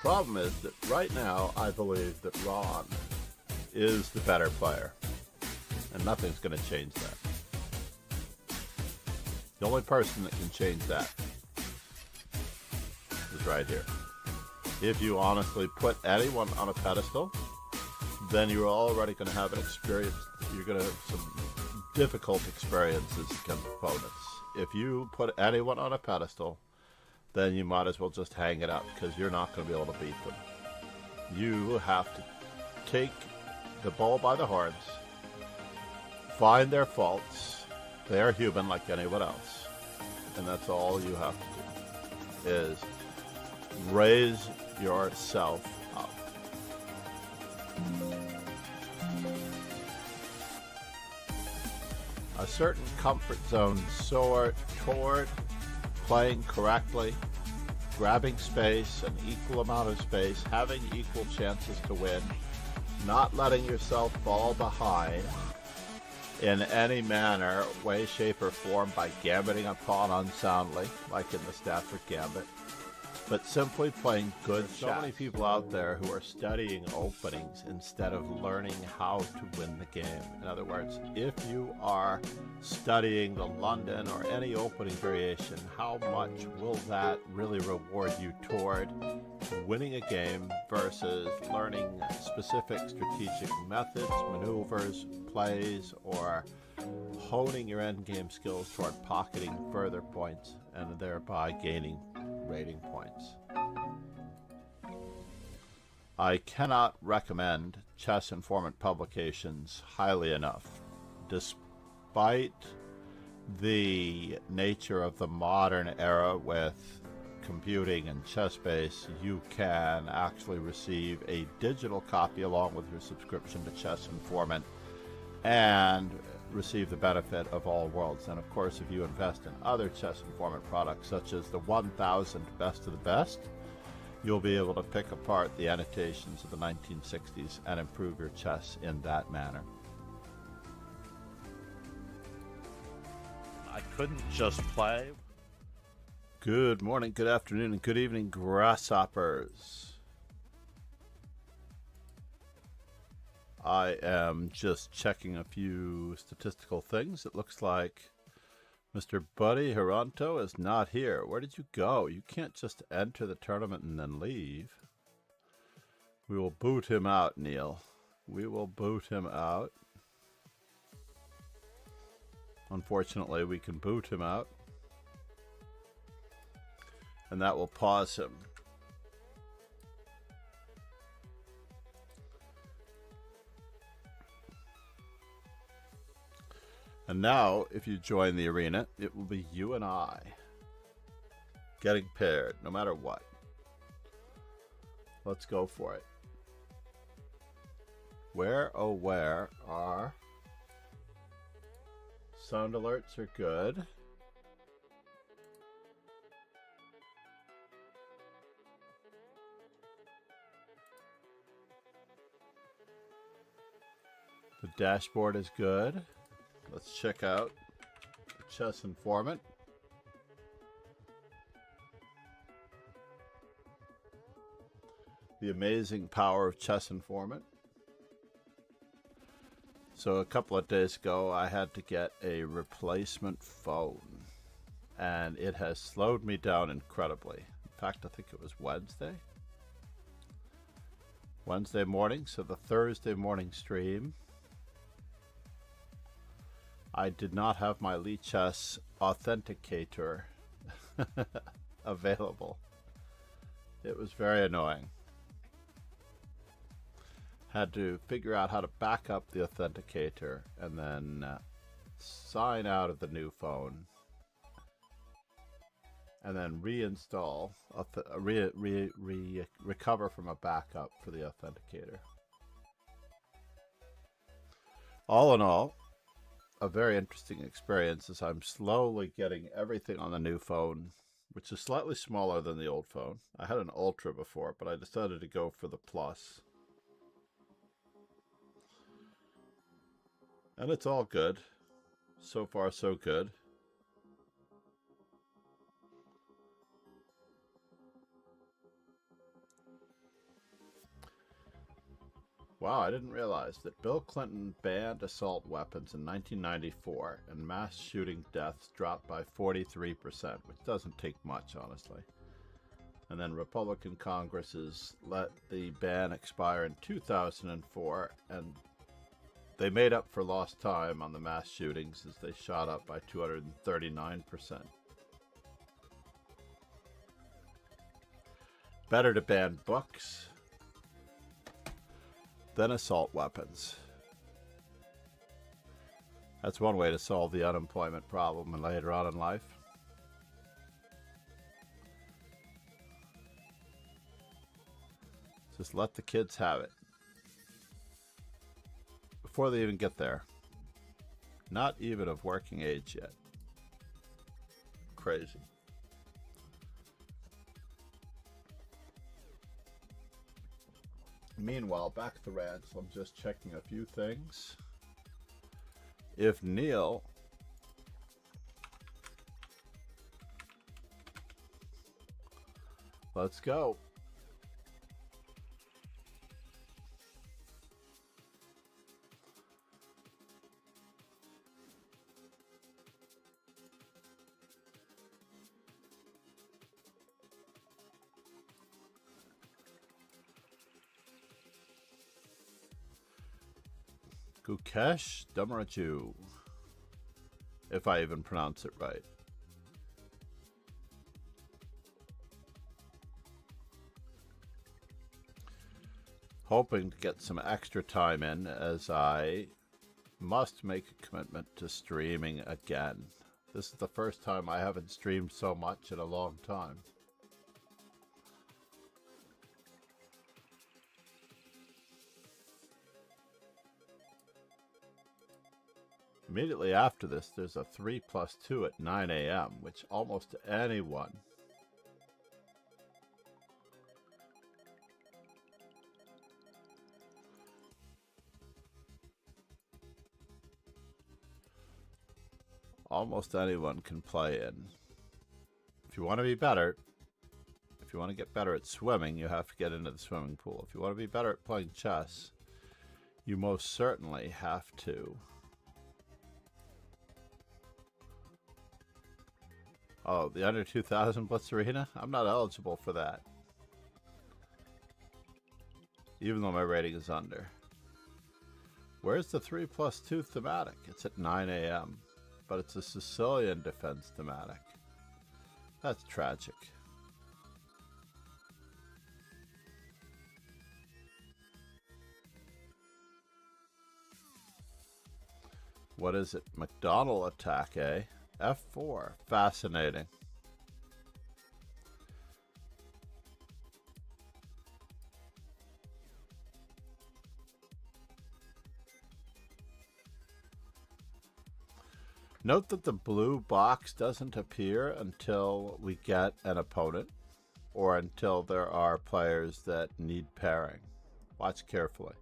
problem is that right now I believe that Ron is the better player, and nothing's going to change that. The only person that can change that is right here. If you honestly put anyone on a pedestal, then you're already going to have an experience. You're going to have some difficult experiences against opponents. If you put anyone on a pedestal, then you might as well just hang it up, because you're not going to be able to beat them. You have to take the bull by the horns, find their faults. They are human like anyone else. And that's all you have to do, is raise yourself up. A certain comfort zone soar toward playing correctly, grabbing space, an equal amount of space, having equal chances to win, not letting yourself fall behind in any manner, way, shape, or form by gambiting a pawn unsoundly, like in the Stafford Gambit, but simply playing good chess. So many people out there who are studying openings instead of learning how to win the game. In other words, if you are studying the London or any opening variation, how much will that really reward you toward winning a game versus learning specific strategic methods, maneuvers, plays, or honing your endgame skills toward pocketing further points and thereby gaining rating points. I cannot recommend Chess Informant publications highly enough. Despite the nature of the modern era with computing and ChessBase, you can actually receive a digital copy along with your subscription to Chess Informant and receive the benefit of all worlds. And of course, if you invest in other Chess Informant products, such as the 1000 Best of the Best, you'll be able to pick apart the annotations of the 1960s and improve your chess in that manner. I couldn't just play. Good morning, good afternoon, and good evening, grasshoppers. I am just checking a few statistical things. It looks like Mr. Buddy Hiranto is not here. Where did you go? You can't just enter the tournament and then leave. We will boot him out, Neil. We will boot him out. Unfortunately, we can boot him out. And that will pause him. And now, if you join the arena, it will be you and I getting paired, no matter what. Let's go for it. Where, oh where, are sound alerts are good. The dashboard is good. Let's check out Chess Informant. The amazing power of Chess Informant. So a couple of days ago, I had to get a replacement phone, and it has slowed me down incredibly. In fact, I think it was Wednesday morning, so the Thursday morning stream, I did not have my Lichess authenticator available. It was very annoying. Had to figure out how to back up the authenticator and then sign out of the new phone and then reinstall, recover from a backup for the authenticator. All in all, a very interesting experience as I'm slowly getting everything on the new phone, which is slightly smaller than the old phone. I had an Ultra before, but I decided to go for the Plus. And it's all good. So far, so good. Wow, I didn't realize that Bill Clinton banned assault weapons in 1994 and mass shooting deaths dropped by 43%, which doesn't take much, honestly. And then Republican Congresses let the ban expire in 2004, and they made up for lost time on the mass shootings as they shot up by 239%. Better to ban books than assault weapons. That's one way to solve the unemployment problem and later on in life. Just let the kids have it before they even get there. Not even of working age yet. Crazy. Meanwhile, back at the ranch, I'm just checking a few things. If Neil let's go. Gukesh, Dommaraju, if I even pronounce it right. Hoping to get some extra time in as I must make a commitment to streaming again. This is the first time I haven't streamed so much in a long time. Immediately after this, there's a 3+2 at 9 a.m., which almost anyone can play in. If you want to be better, if you want to get better at swimming, you have to get into the swimming pool. If you want to be better at playing chess, you most certainly have to. Oh, the under 2000 Blitz Arena? I'm not eligible for that. Even though my rating is under. Where's the 3+2 thematic? It's at 9 a.m. But it's a Sicilian defense thematic. That's tragic. What is it? McDonald attack, eh? F4. Fascinating. Note that the blue box doesn't appear until we get an opponent or until there are players that need pairing. Watch carefully.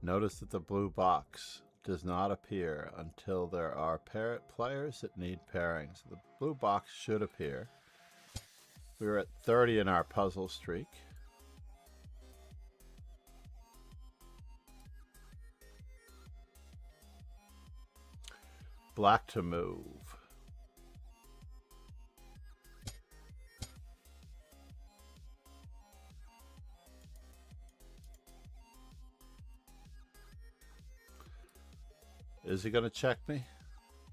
Notice that the blue box does not appear until there are players that need pairing. So the blue box should appear. We were at 30 in our puzzle streak. Black to move. Is he going to check me?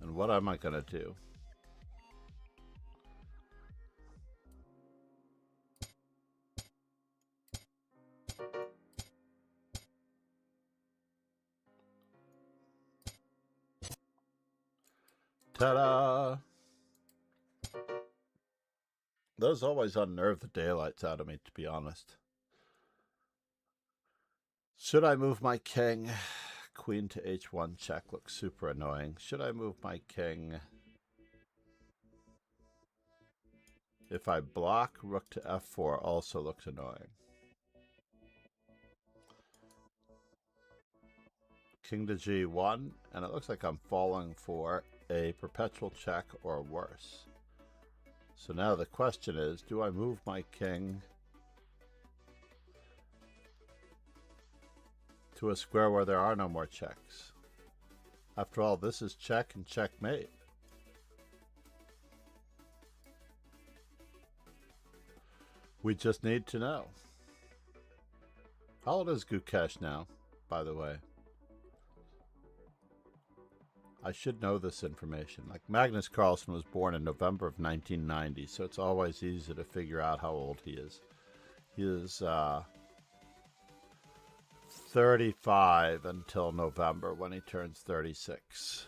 And what am I going to do? Ta-da! Those always unnerve the daylights out of me, to be honest. Should I move my king? Queen to h1 check looks super annoying. Should I move my king? If I block, rook to f4 also looks annoying. King to g1, and it looks like I'm falling for a perpetual check or worse. So now the question is, do I move my king to a square where there are no more checks. After all, this is check and checkmate. We just need to know. How old is Gukesh now, by the way? I should know this information. Like, Magnus Carlsen was born in November of 1990, so it's always easy to figure out how old he is. He is 35 until November, when he turns 36.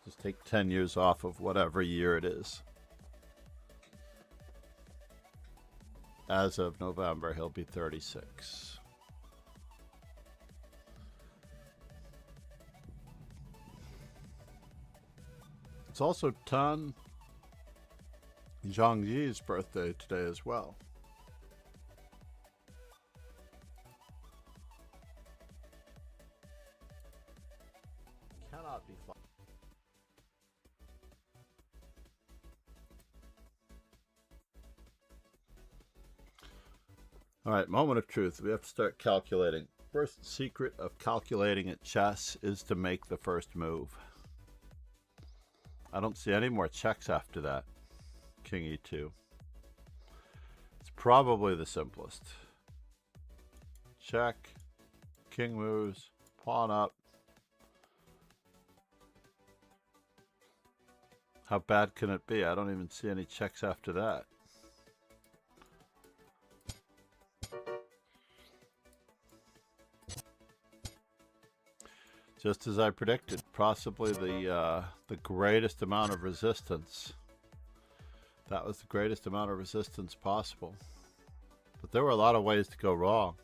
Just take 10 years off of whatever year it is. As of November, he'll be 36. It's also Tan Zhangyi's birthday today as well. Cannot be fun. All right, moment of truth. We have to start calculating. First secret of calculating at chess is to make the first move. I don't see any more checks after that. King e2. It's probably the simplest. Check. King moves. Pawn up. How bad can it be? I don't even see any checks after that. Just as I predicted, possibly the greatest amount of resistance. That was the greatest amount of resistance possible. But there were a lot of ways to go wrong.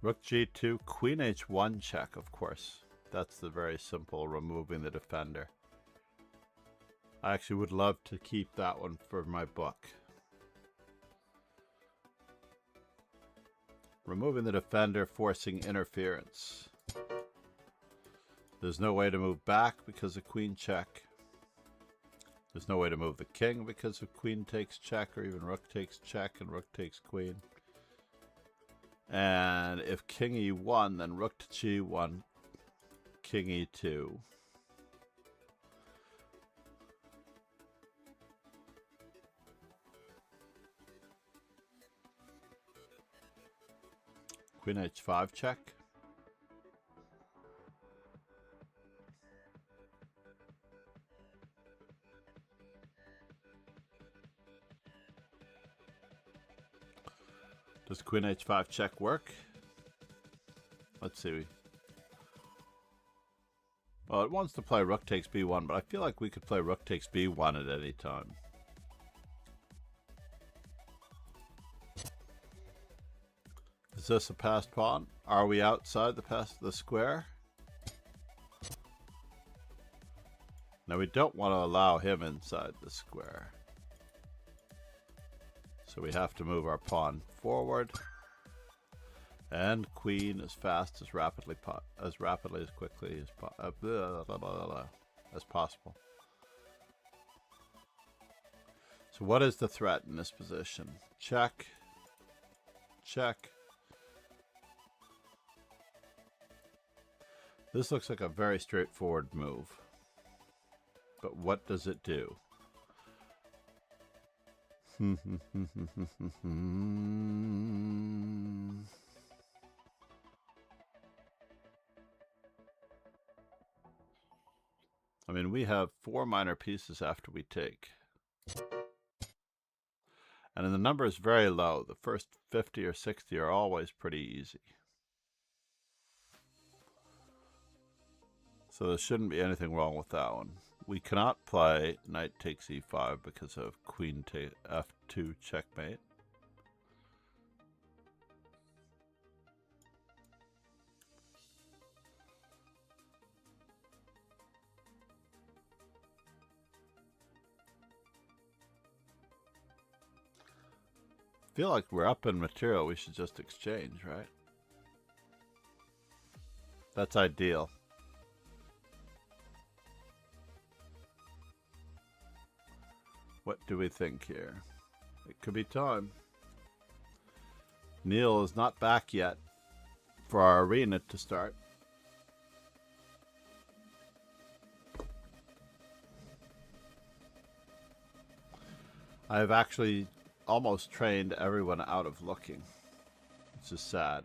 Rook g2, queen h1 check, of course. That's the very simple removing the defender. I actually would love to keep that one for my book. Removing the defender, forcing interference. There's no way to move back because of queen check. There's no way to move the king because of queen takes check, or even rook takes check and rook takes queen. And if king e1, then rook to g1, king e2. Queen h5 check. Does queen h5 check work? Let's see. Well, it wants to play rook takes b1, but I feel like we could play rook takes b1 at any time. Is this a passed pawn? Are we outside the square? Now we don't want to allow him inside the square. So we have to move our pawn forward. And queen as fast, as rapidly, as quickly as possible. So what is the threat in this position? Check. Check. This looks like a very straightforward move. But what does it do? I mean, we have 4 minor pieces after we take. And the number is very low. The first 50 or 60 are always pretty easy. So there shouldn't be anything wrong with that one. We cannot play knight takes e5 because of queen takes f2 checkmate. I feel like we're up in material. We should just exchange, right? That's ideal. What do we think here? It could be time. Neil is not back yet for our arena to start. I have actually almost trained everyone out of looking, which is sad.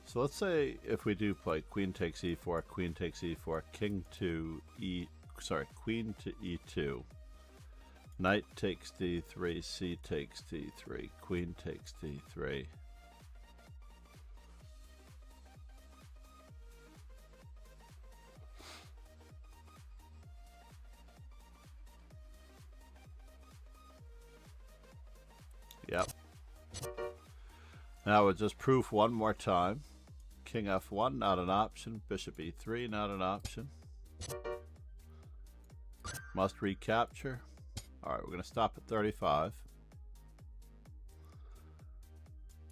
So let's say if we do play queen takes e4, queen takes e4, king to queen to e2, knight takes d3, c takes d3, queen takes d3. Yep. Now we'll just proof one more time. King f1, not an option. Bishop e3, not an option. Must recapture. Alright, we're going to stop at 35.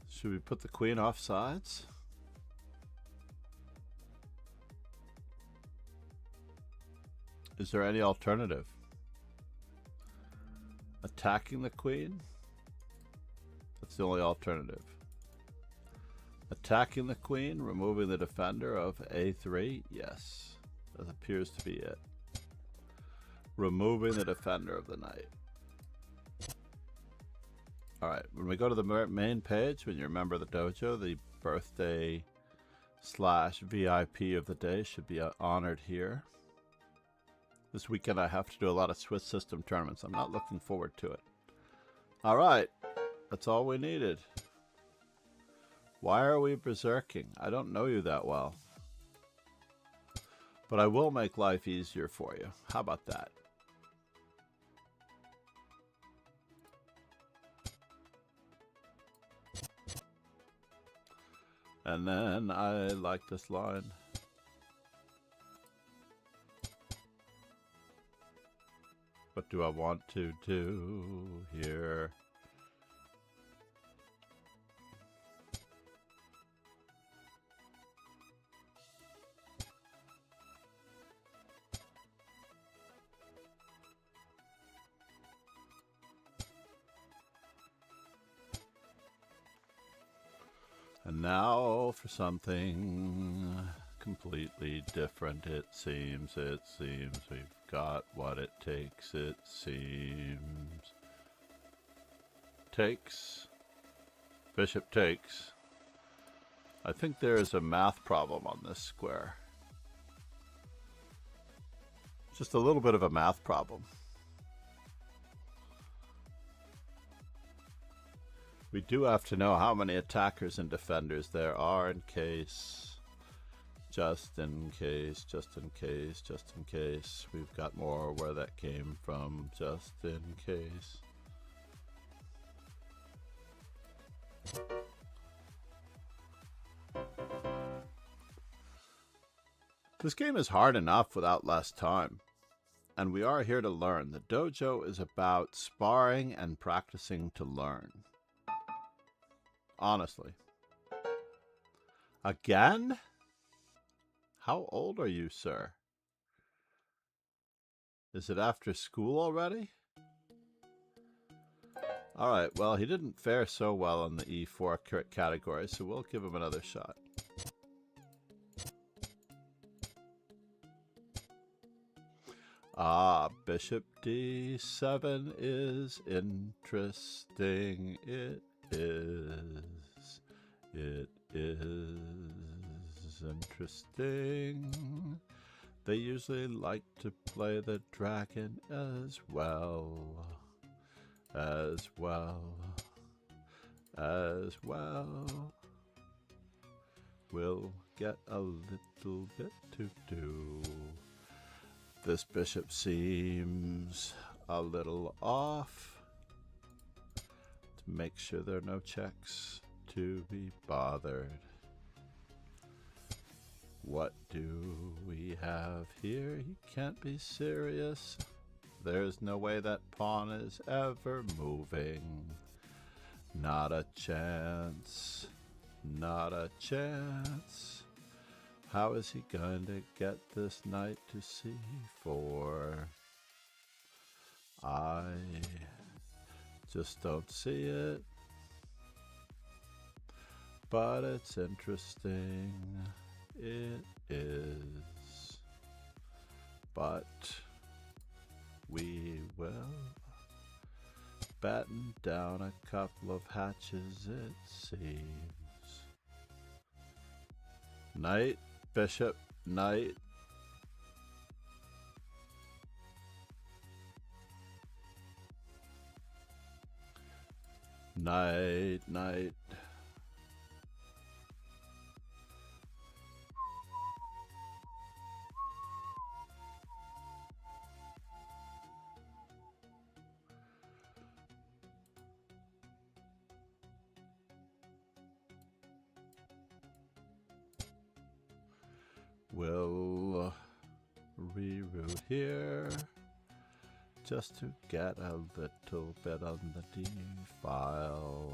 Should we put the queen off sides? Is there any alternative? Attacking the queen? That's the only alternative. Attacking the queen, removing the defender of a3? Yes, that appears to be it. Removing the defender of the knight. Alright, when we go to the main page, when you remember the dojo, the birthday / VIP of the day should be honored here. This weekend I have to do a lot of Swiss system tournaments. I'm not looking forward to it. Alright, that's all we needed. Why are we berserking? I don't know you that well. But I will make life easier for you. How about that? And then I like this line. What do I want to do here? And now for something completely different, it seems. We've got what it takes, it seems. Takes. Bishop takes. I think there is a math problem on this square. Just a little bit of a math problem. We do have to know how many attackers and defenders there are in case, just in case, we've got more where that came from, just in case. This game is hard enough without less time, and we are here to learn. The dojo is about sparring and practicing to learn. Honestly. Again? How old are you, sir? Is it after school already? Alright, well, he didn't fare so well in the E4 category, so we'll give him another shot. Ah, Bishop D7 is interesting. It is interesting. They usually like to play the dragon as well. We'll get a little bit to do. This bishop seems a little off. To make sure there are no checks to be bothered. What do we have here? He can't be serious. There's no way that pawn is ever moving. Not a chance. Not a chance. How is he going to get this knight to c4? I just don't see it. But it's interesting. It is. But we will batten down a couple of hatches, it seems. Knight, bishop, knight. Knight, knight. We'll reroute here just to get a little bit on the D file.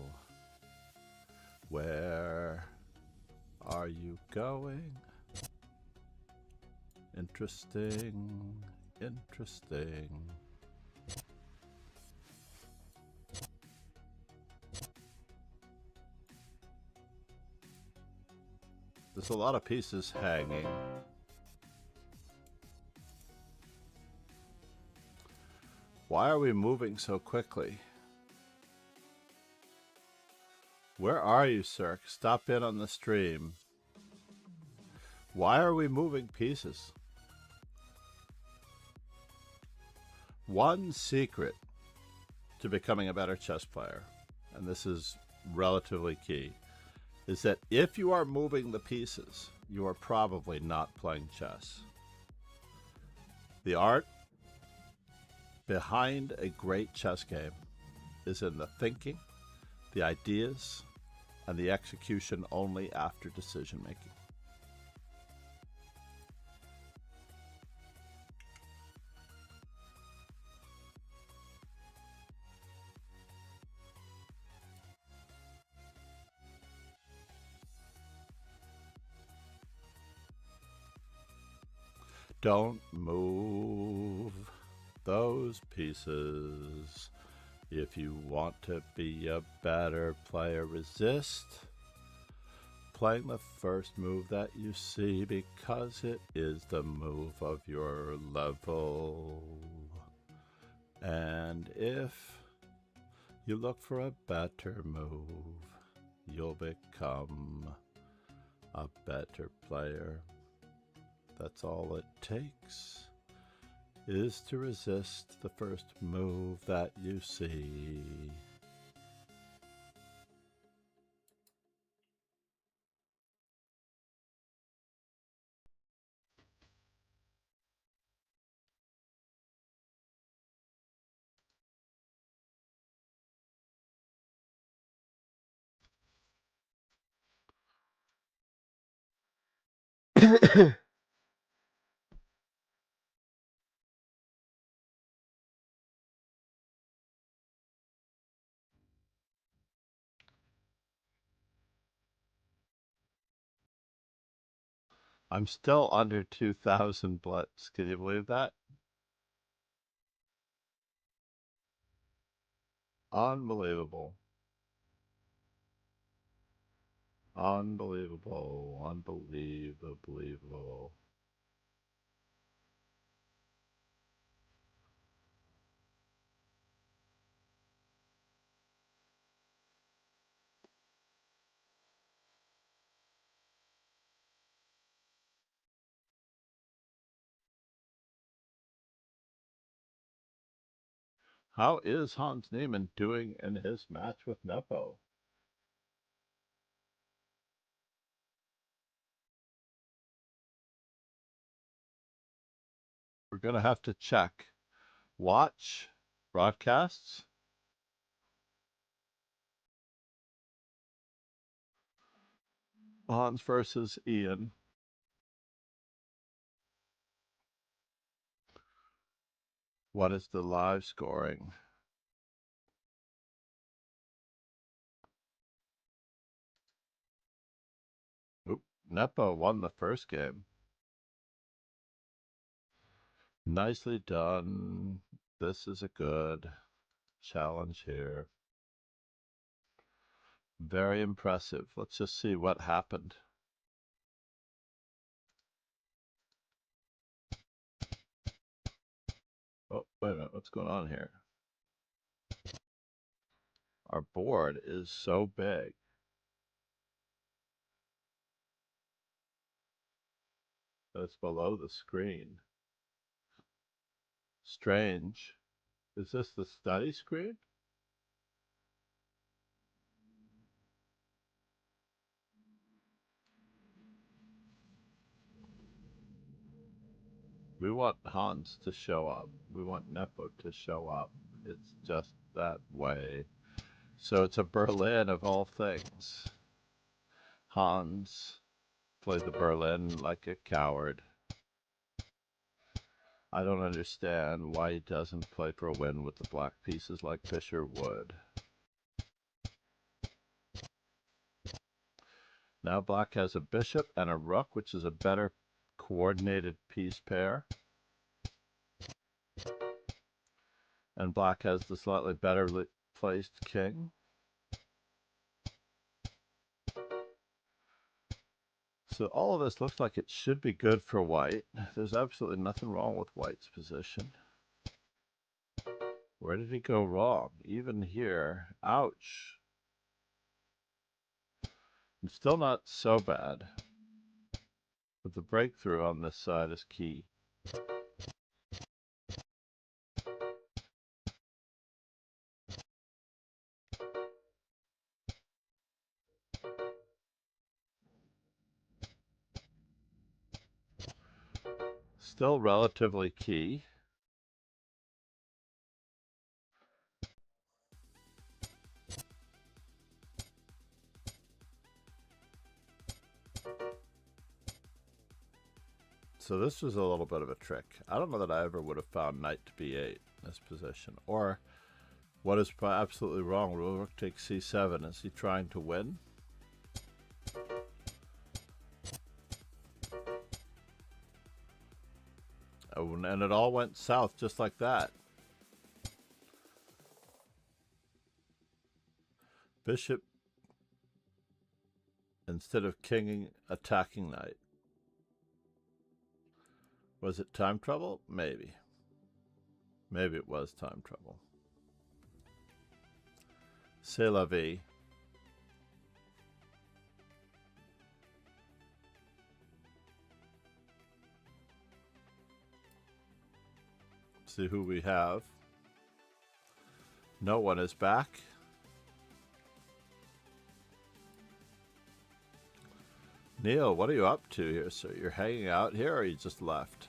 Where are you going? Interesting, interesting. There's a lot of pieces hanging. Why are we moving so quickly? Where are you, sir? Stop in on the stream. Why are we moving pieces? One secret to becoming a better chess player, and this is relatively key, is that if you are moving the pieces, you are probably not playing chess. The art behind a great chess game is in the thinking, the ideas, and the execution only after decision making. Don't move those pieces. If you want to be a better player, resist playing the first move that you see because it is the move of your level. And if you look for a better move, you'll become a better player. That's all it takes, is to resist the first move that you see. I'm still under 2,000 Blitz. Can you believe that? Unbelievable. Unbelievable. Unbelievable. How is Hans Niemann doing in his match with Nepo? We're going to have to check. Watch broadcasts. Hans versus Ian. What is the live scoring? Oop, Nepo won the first game. Nicely done. This is a good challenge here. Very impressive. Let's just see what happened. Oh, wait a minute. What's going on here? Our board is so big. That it's below the screen. Strange. Is this the study screen? We want Hans to show up. We want Nepo to show up. It's just that way. So it's a Berlin of all things. Hans played the Berlin like a coward. I don't understand why he doesn't play for a win with the black pieces like Fischer would. Now black has a bishop and a rook, which is a better coordinated piece pair. And black has the slightly better placed king. So all of this looks like it should be good for white. There's absolutely nothing wrong with white's position. Where did he go wrong? Even here. Ouch. It's still not so bad. But the breakthrough on this side is key. Still relatively key. So this was a little bit of a trick. I don't know that I ever would have found knight to b8 in this position. Or, what is absolutely wrong? Rook takes c7. Is he trying to win? Oh, and it all went south just like that. Bishop instead of kinging, attacking knight. Was it time trouble? Maybe. Maybe it was time trouble. C'est la vie. See who we have. No one is back. Neil, what are you up to here? So you're hanging out here or you just left?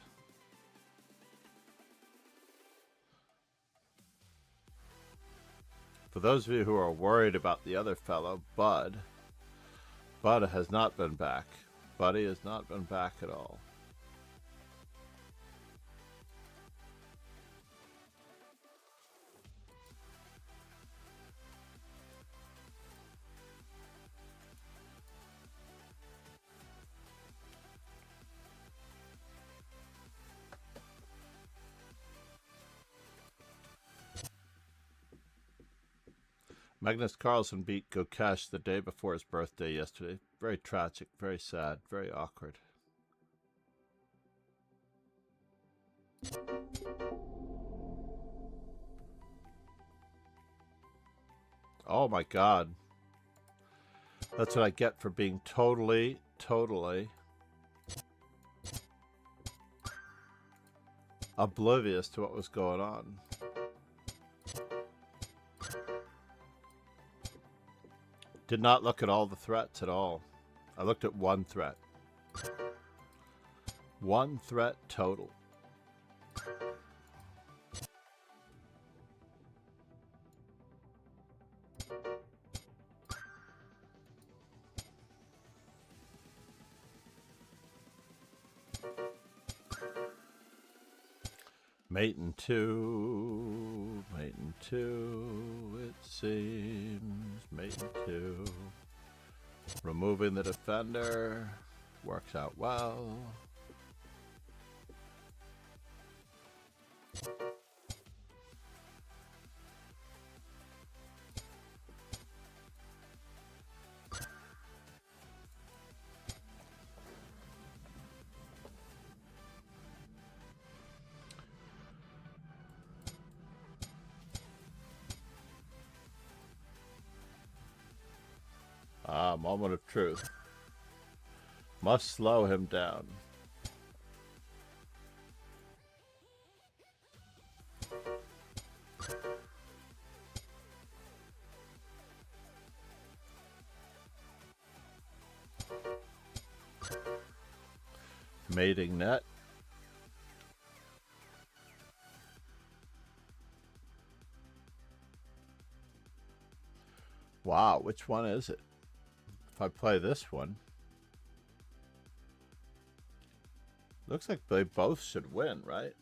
For those of you who are worried about the other fellow, Bud has not been back. Buddy has not been back at all. Magnus Carlsen beat Gukesh the day before his birthday yesterday. Very tragic, very sad, very awkward. Oh my God. That's what I get for being totally oblivious to what was going on. Did not look at all the threats at all. I looked at one threat. One threat total. Mate and two, it seems. Mate and two. Removing the defender works out well. moment of truth. Must slow him down. Mating net. Wow, which one is it? If I play this one, looks like they both should win, right?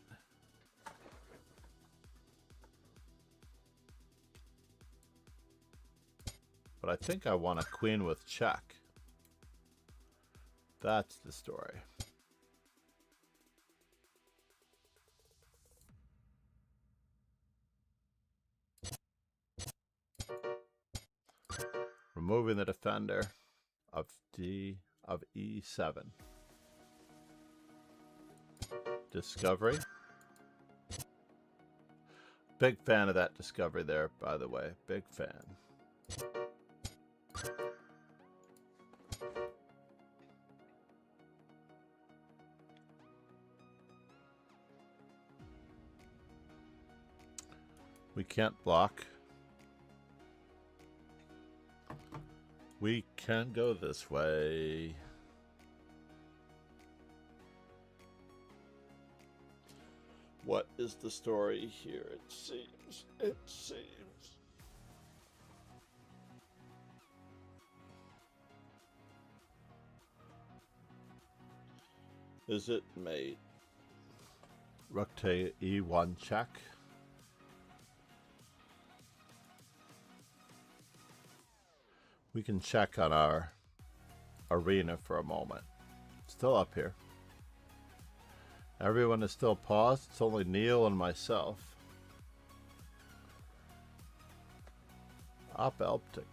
But I think I want a queen with check. That's the story. Removing the defender of E7. Discovery. Big fan of that discovery there, by the way. Big fan. We can't block. We can go this way. What is the story here? It seems. Is it mate? Rook to E1 check. We can check on our arena for a moment. Still up here. Everyone is still paused. It's only Neil and myself. Opelptic.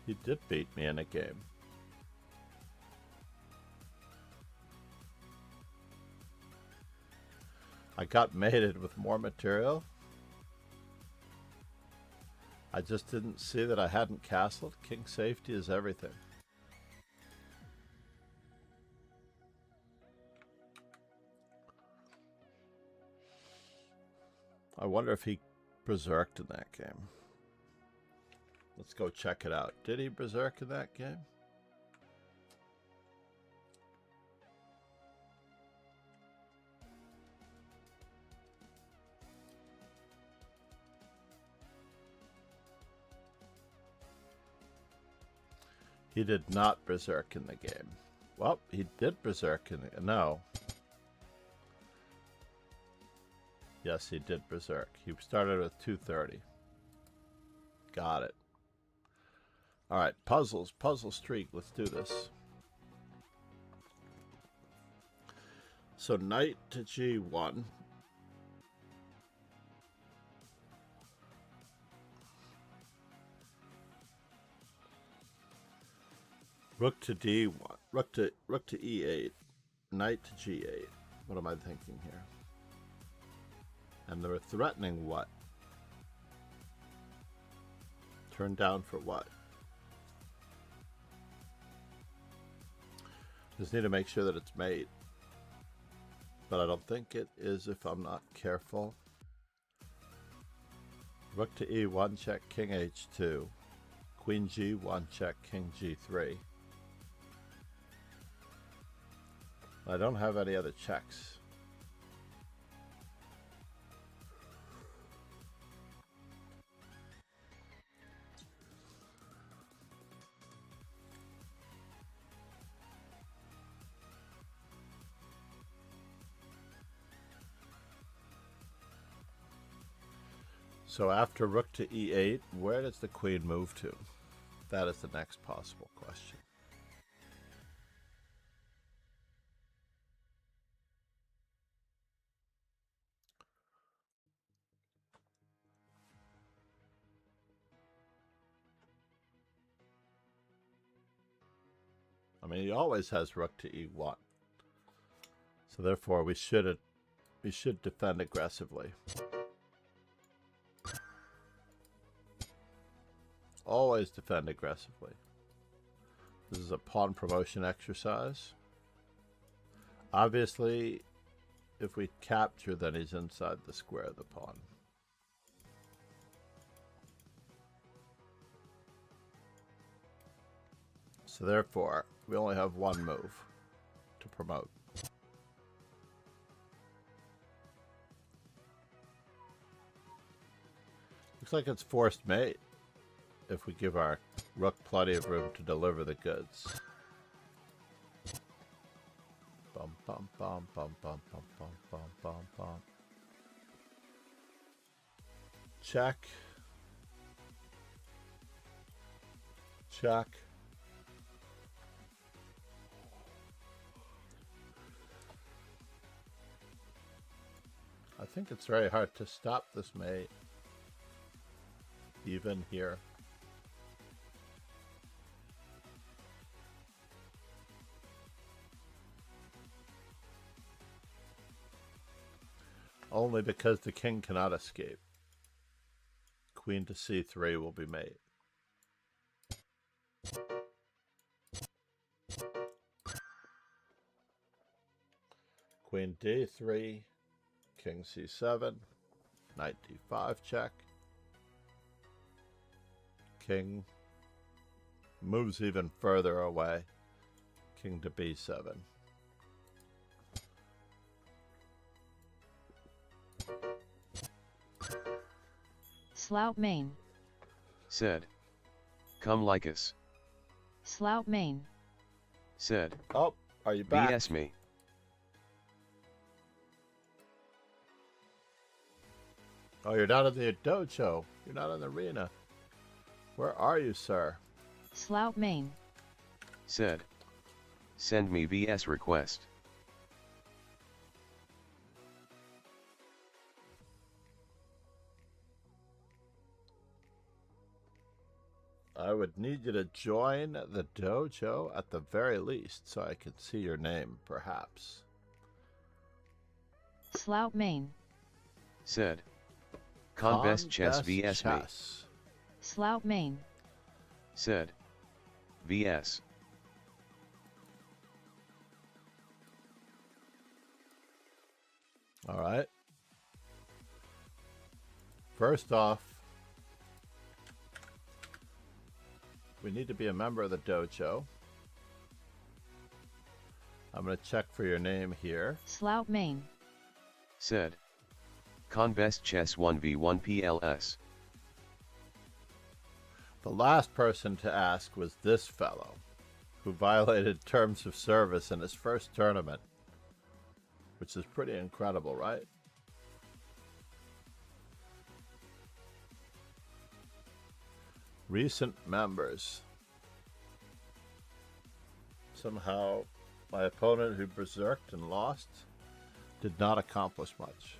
He did beat me in a game. I got mated with more material. I just didn't see that I hadn't castled. King safety is everything. I wonder if he berserked in that game. Let's go check it out. Did he berserk in that game? He did not berserk in the game. Well, he did berserk in the... No. Yes, he did berserk. He started with 230. Got it. All right, puzzles. Puzzle streak. Let's do this. So knight to G1. Rook to D1, rook to E8, knight to G8. What am I thinking here? And they're threatening what? Turn down for what? Just need to make sure that it's made. But I don't think it is if I'm not careful. Rook to E1 check, king H2. Queen G1 check, king G3. I don't have any other checks. So after rook to E8, where does the queen move to? That is the next possible question. I mean, he always has rook to E1. So therefore, we should you should defend aggressively. Always defend aggressively. This is a pawn promotion exercise. Obviously, if we capture, then he's inside the square of the pawn. So therefore, we only have one move to promote. Looks like it's forced mate if we give our rook plenty of room to deliver the goods. Bum bum bum bum bum bum bum bum bum bum. Check. Check. I think it's very hard to stop this mate, even here. Only because the king cannot escape. Queen to c3 will be mate. Queen d3, king c7, knight d5 check. King moves even further away. King to b7. Slout main. Said. Come like us. Slout main. Said. Oh, are you back? BS me. Oh, you're not in the dojo. You're not in the arena. Where are you, sir? Slout main. Said. Send me VS request. I would need you to join the dojo at the very least so I can see your name, perhaps. Slout main. Said. Con best chess VS me. Slout main. Said. VS. All right. First off, we need to be a member of the dojo. I'm going to check for your name here. Slout main. Said. Con best chess 1v1 PLS. The last person to ask was this fellow, who violated terms of service in his first tournament, which is pretty incredible, right? Recent members. Somehow, my opponent who berserked and lost did not accomplish much.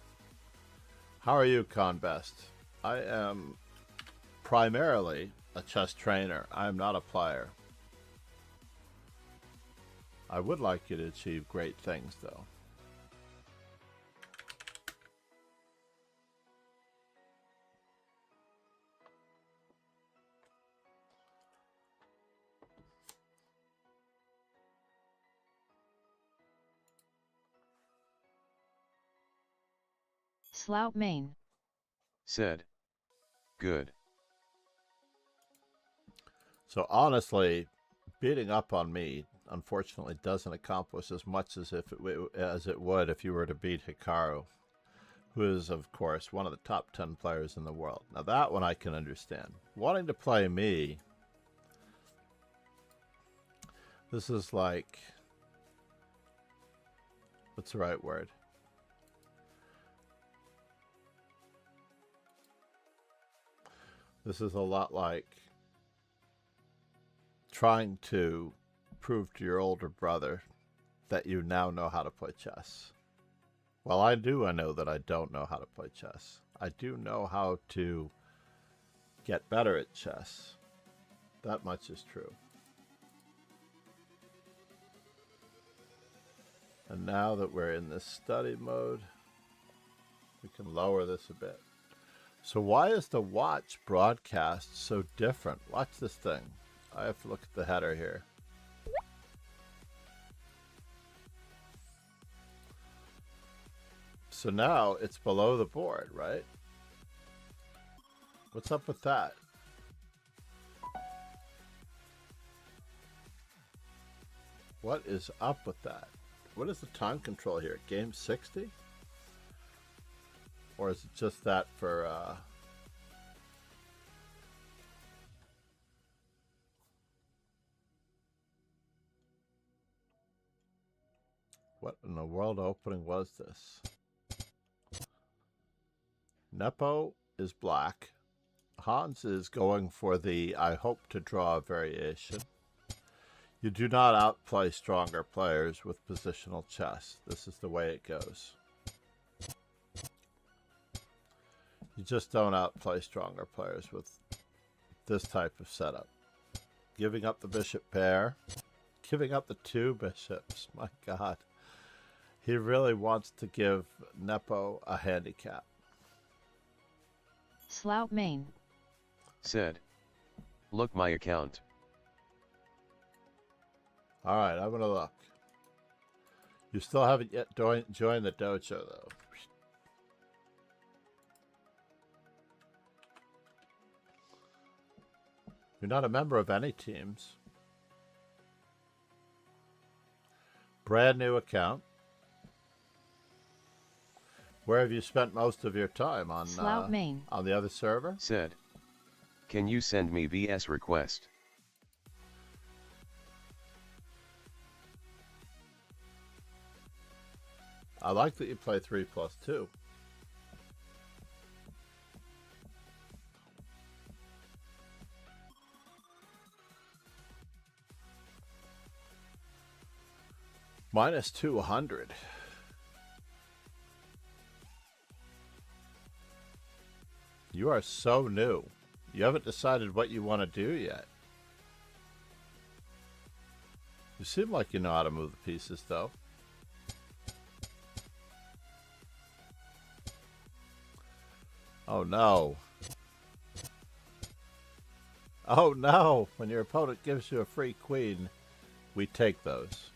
How are you, Conbest? I am primarily a chess trainer. I am not a player. I would like you to achieve great things, though. Slout main. Said. Good. So honestly, beating up on me, unfortunately, doesn't accomplish as much as it would if you were to beat Hikaru, who is, of course, one of the top 10 players in the world. Now that one I can understand. Wanting to play me, this is like, what's the right word? This is a lot like trying to prove to your older brother that you now know how to play chess. Well, I know that I don't know how to play chess. I do know how to get better at chess. That much is true. And now that we're in this study mode, We can lower this a bit. So why is the watch broadcast so different? Watch this thing. I have to look at the header here. So now it's below the board, right? What's up with that? What is up with that? What is the time control here? Game 60? Or is it just that for what in the world opening was this? Nepo is black. Hans is going for the I hope to draw variation. You do not outplay stronger players with positional chess. This is the way it goes. You just don't outplay stronger players with this type of setup. Giving up the bishop pair. Giving up the 2 bishops. My God. He really wants to give Nepo a handicap. Slout main. Said. Look my account. Alright, I'm going to look. You still haven't yet joined the dojo, though. You're not a member of any teams. Brand new account. Where have you spent most of your time? On Slout main. On the other server? Said. Can you send me VS request? I like that you play 3+2. Minus 200. You are so new. You haven't decided what you want to do yet. You seem like you know how to move the pieces, though. Oh no. Oh no. When your opponent gives you a free queen, we take those.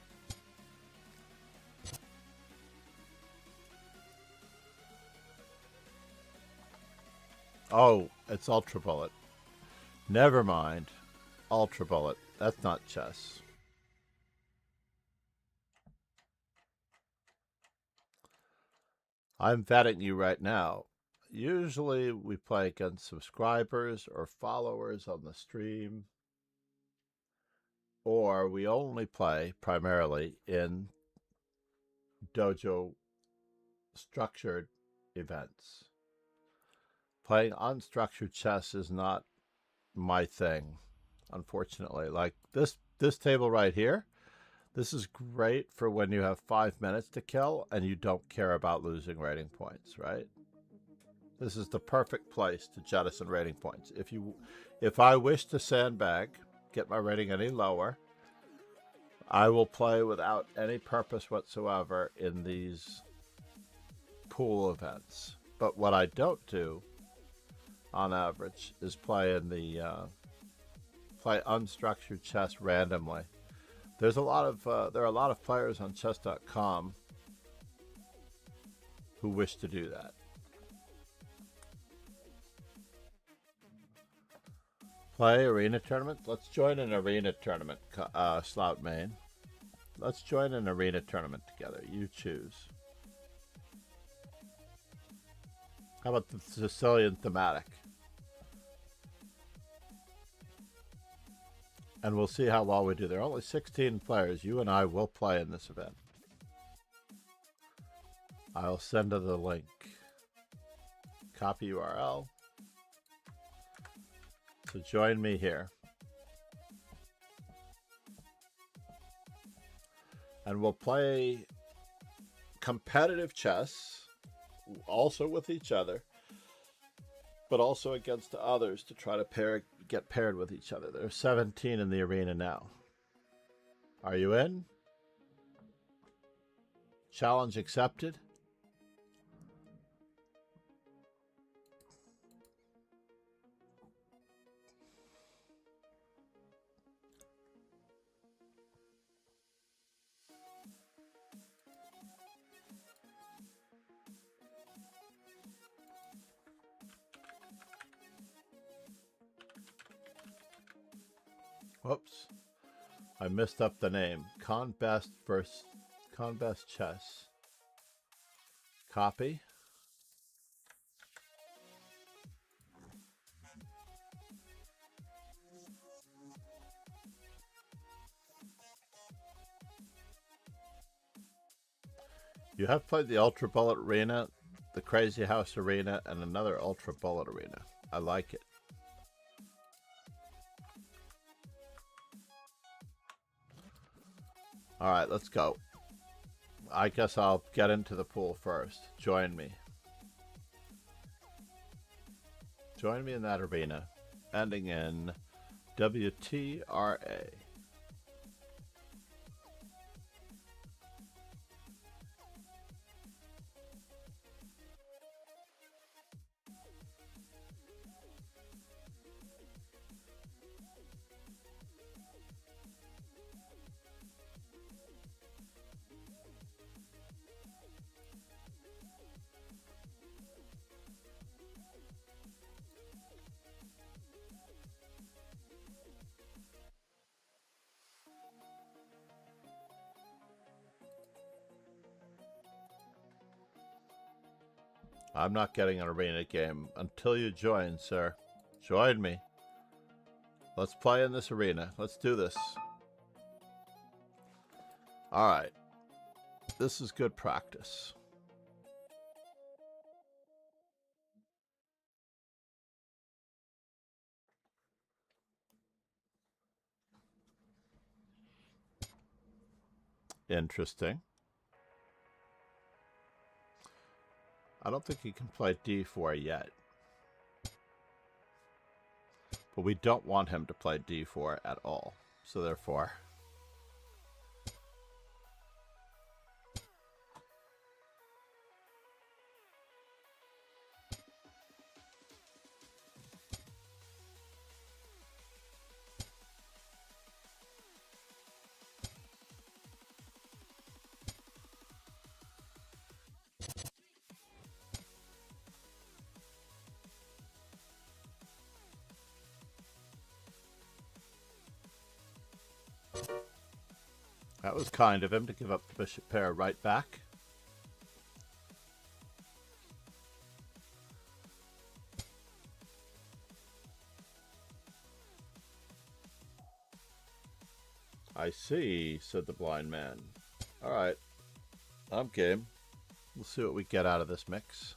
Oh, it's Ultra Bullet. Never mind. Ultra Bullet. That's not chess. I'm vetting you right now. Usually we play against subscribers or followers on the stream. Or we only play primarily in dojo structured events. Playing unstructured chess is not my thing, unfortunately. Like this table right here, this is great for when you have 5 minutes to kill and you don't care about losing rating points, right? This is the perfect place to jettison rating points. If I wish to sandbag, get my rating any lower, I will play without any purpose whatsoever in these pool events. But what I don't do, on average, is play in the play unstructured chess randomly. There are a lot of players on chess.com who wish to do that. Play arena tournament. Let's join an arena tournament, Slout Main. Let's join an arena tournament together. You choose. How about the Sicilian thematic? And we'll see how well we do. There are only 16 players. You and I will play in this event. I'll send her the link. Copy URL. So join me here. And we'll play competitive chess, also with each other, but also against others to try to get paired with each other. There are 17 in the arena now. Are you in? Challenge accepted. Whoops. I messed up the name. Conbest versus Conbest Chess. Copy. You have played the Ultra Bullet Arena, the Crazy House Arena, and another Ultra Bullet Arena. I like it. Alright, let's go. I guess I'll get into the pool first. Join me. Join me in that arena, ending in WTRA. I'm not getting an arena game until you join, sir. Join me. Let's play in this arena. Let's do this. Alright. This is good practice. Interesting. I don't think he can play d4 yet. But we don't want him to play d4 at all. So therefore... That was kind of him to give up the bishop pair right back. I see, said the blind man. Alright. I'm game. We'll see what we get out of this mix.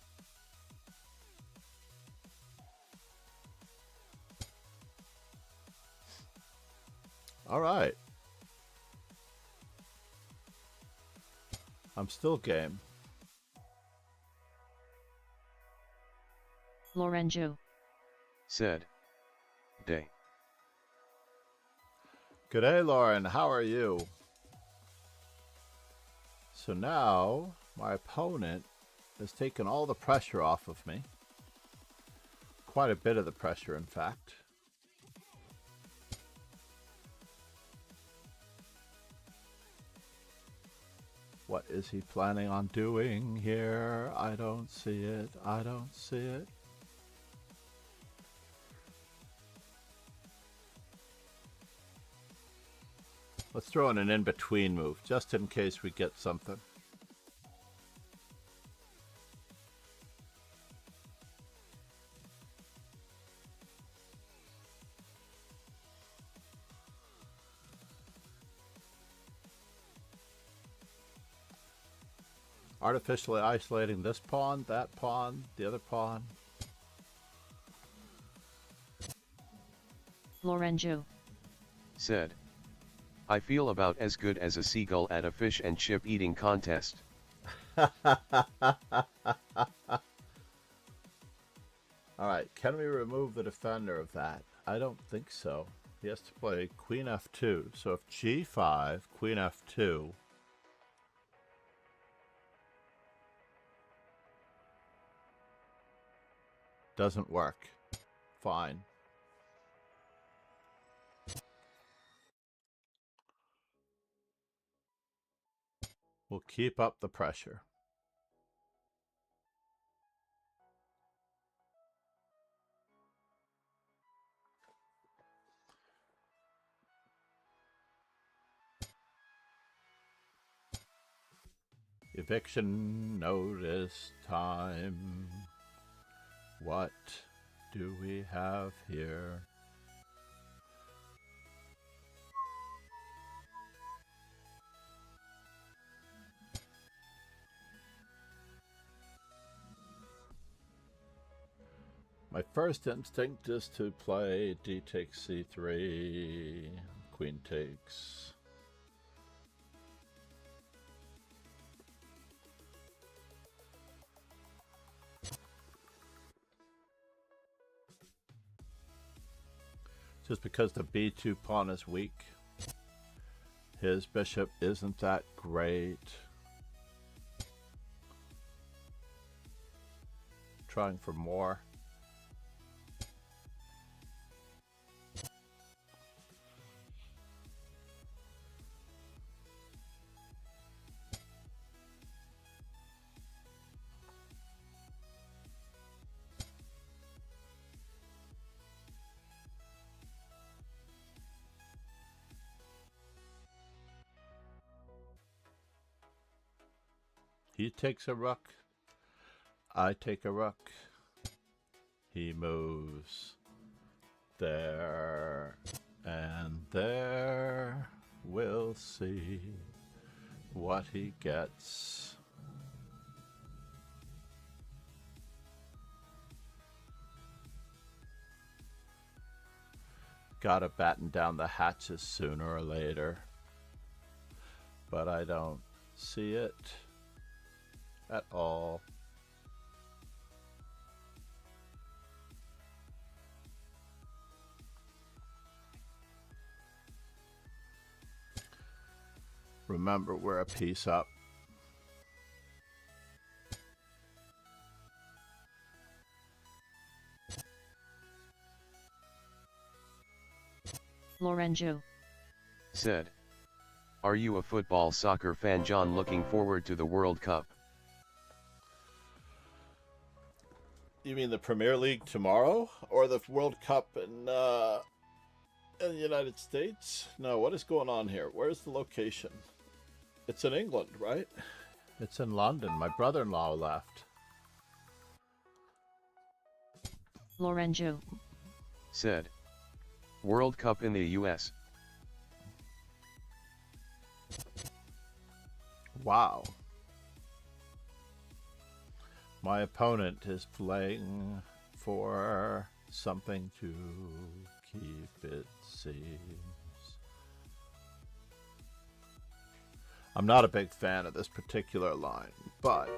Alright. I'm still game. Lorenzo. Said. Day. G'day, Lauren. How are you? So now, my opponent has taken all the pressure off of me. Quite a bit of the pressure, in fact. What is he planning on doing here? I don't see it. I don't see it. Let's throw in an in-between move, just in case we get something. Artificially isolating this pawn, that pawn, the other pawn. Lorenzo. Said. I feel about as good as a seagull at a fish and chip eating contest. Alright, can we remove the defender of that? I don't think so. He has to play queen f2. So if g5, queen f2... doesn't work. Fine. We'll keep up the pressure. Eviction notice time. What do we have here? My first instinct is to play d takes c3, queen takes. Just because the b2 pawn is weak. His bishop isn't that great. Trying for more. He takes a rook. I take a rook. He moves there and there. We'll see what he gets. Gotta batten down the hatches sooner or later. But I don't see it at all. Remember, we're a piece up. Lorenzo said, "Are you a football soccer fan, John, looking forward to the World Cup?" You mean the Premier League tomorrow, or the World Cup in the United States? No, what is going on here? Where's the location? It's in England, right? It's in London. My brother-in-law left. Lorenzo said, "World Cup in the US." Wow. My opponent is playing for something to keep, it seems. I'm not a big fan of this particular line, but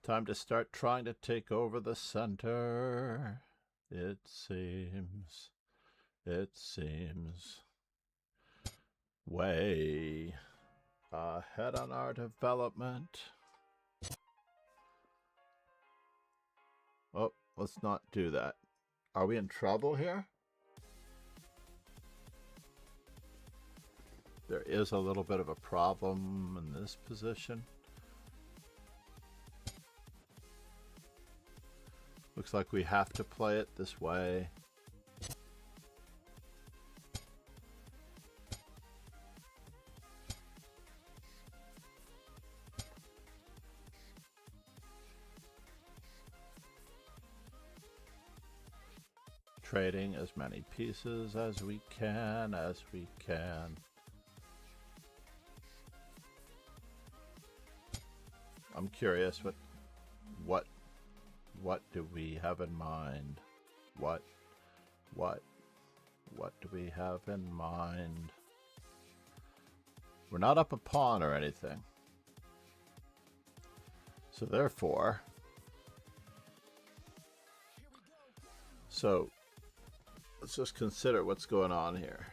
time to start trying to take over the center. It seems. Way ahead on our development. Oh, let's not do that. Are we in trouble here? There is a little bit of a problem in this position. Looks like we have to play it this way. Trading as many pieces as we can, I'm curious what do we have in mind? What do we have in mind? We're not up a pawn or anything. So therefore, let's just consider what's going on here.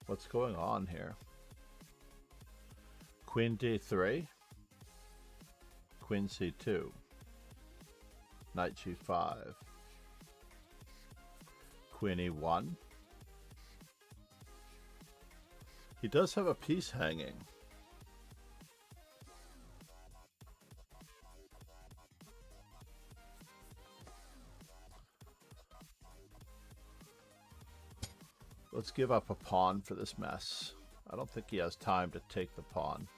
What's going on here? Queen d3, Queen c2, Knight g5, Queen e1. He does have a piece hanging. Let's give up a pawn for this mess. I don't think he has time to take the pawn.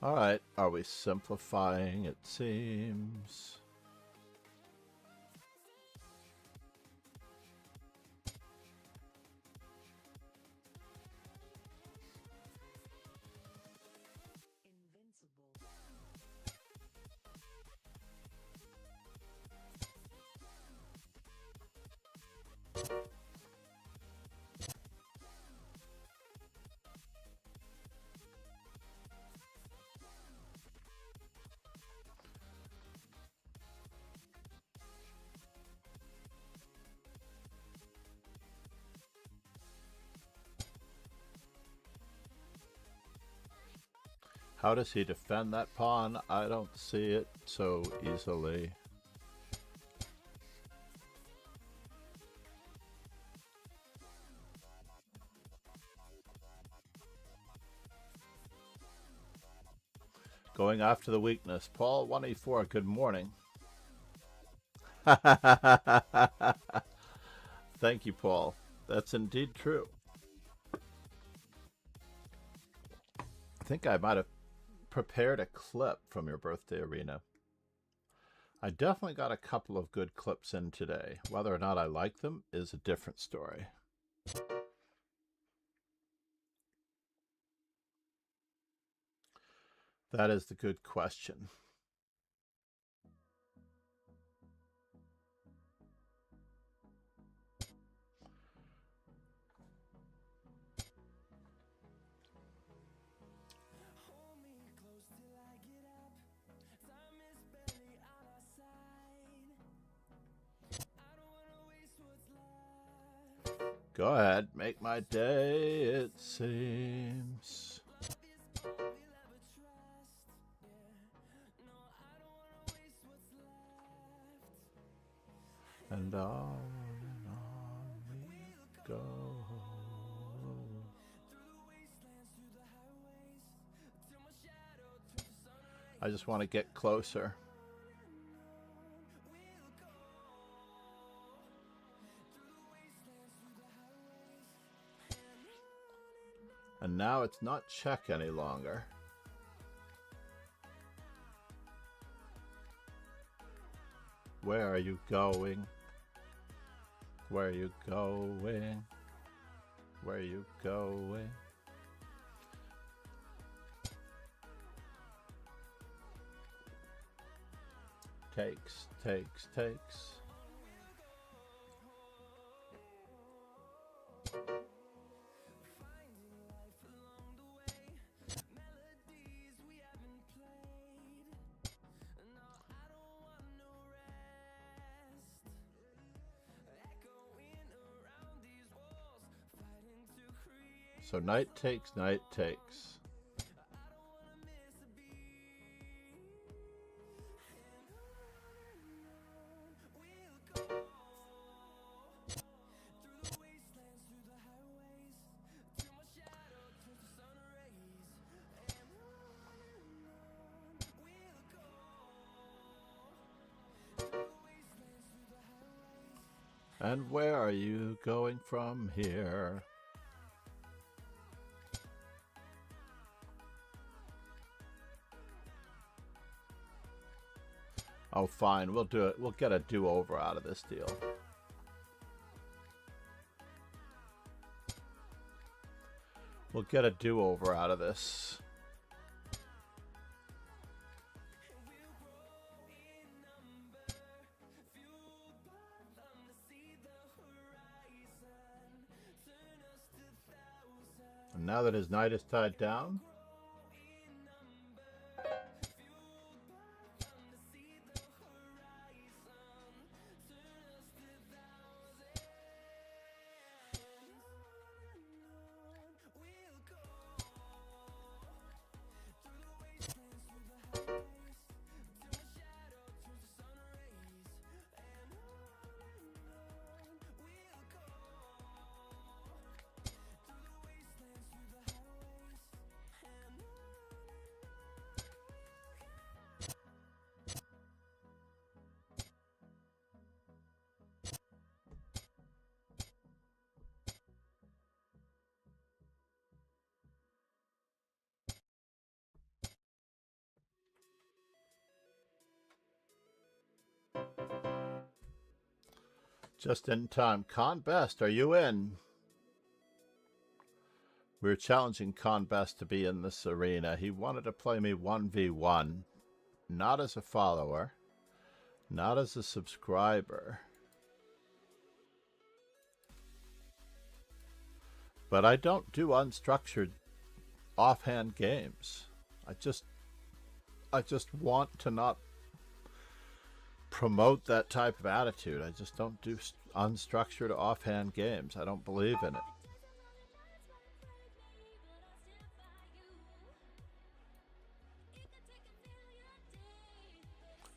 All right, are we simplifying? It seems. How does he defend that pawn? I don't see it so easily. Going after the weakness. Paul 184, good morning. Thank you, Paul. That's indeed true. I think I might have prepared a clip from your birthday arena. I definitely got a couple of good clips in today. Whether or not I like them is a different story. That is the good question. Go ahead, make my day, it seems. And on we go. I just want to get closer. And now it's not check any longer. Where are you going? Where are you going? Where are you going? Takes, takes, takes. So knight takes, knight takes. And where are you going from here? Oh, fine. We'll do it. We'll get a do-over out of this deal. We'll get a do-over out of this. And now that his knight is tied down, just in time. Con Best, are you in? We're challenging Con Best to be in this arena. He wanted to play me 1v1, not as a follower, not as a subscriber. But I don't do unstructured offhand games. I just want to not promote that type of attitude. I just don't do unstructured offhand games. I don't believe in it.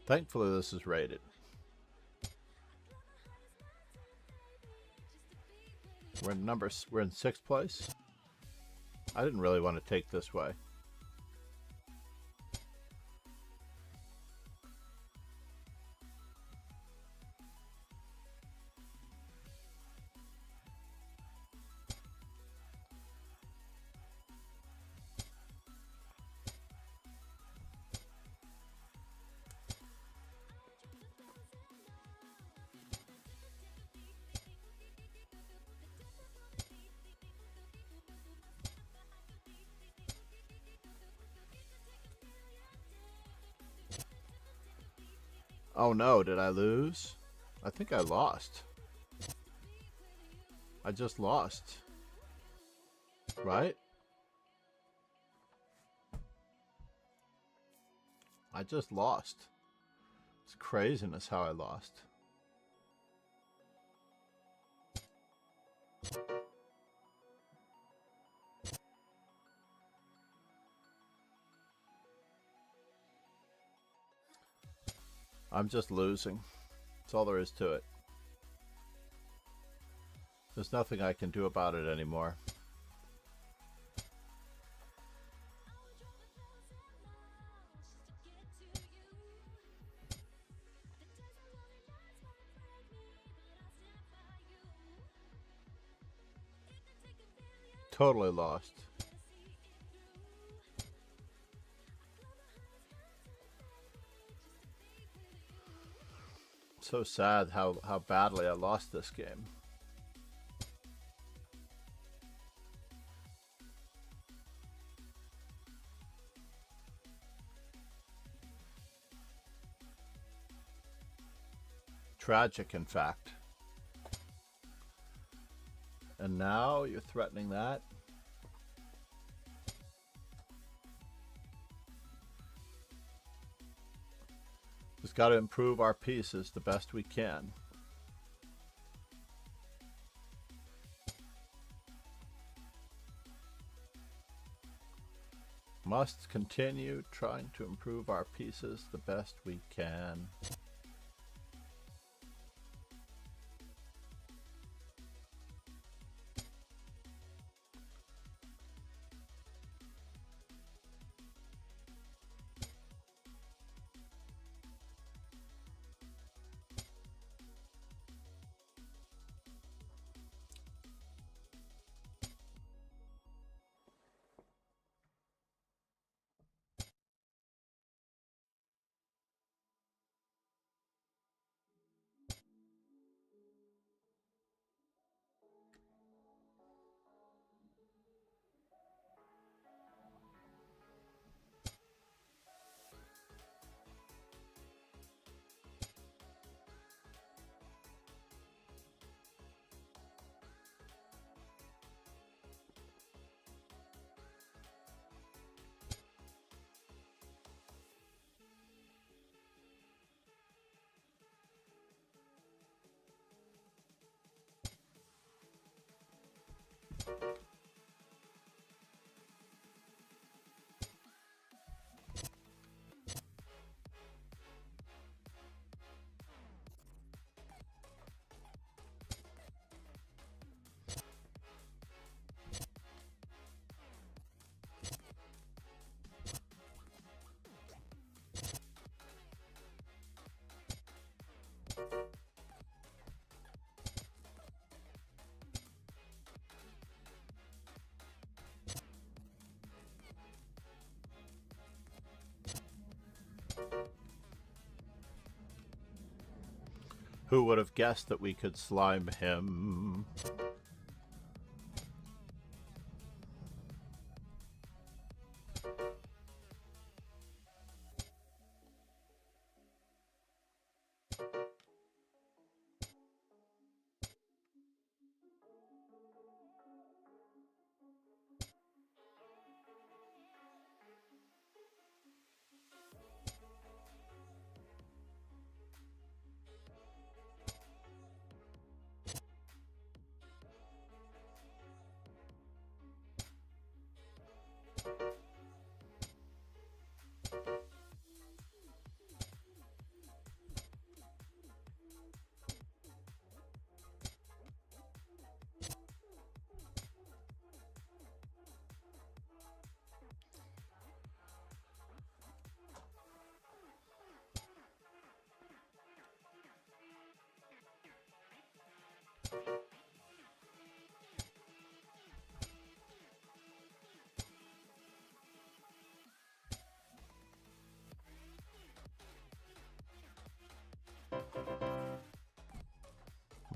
Thankfully, this is rated. We're in 6th place. I didn't really want to take this way. Oh no, did I lose? I think I lost. I just lost. Right? I just lost. It's craziness how I lost. I'm just losing. That's all there is to it. There's nothing I can do about it anymore. Totally lost. So sad how badly I lost this game. Tragic, in fact. And now you're threatening that. Just got to improve our pieces the best we can. Must continue trying to improve our pieces the best we can. Who would have guessed that we could slime him?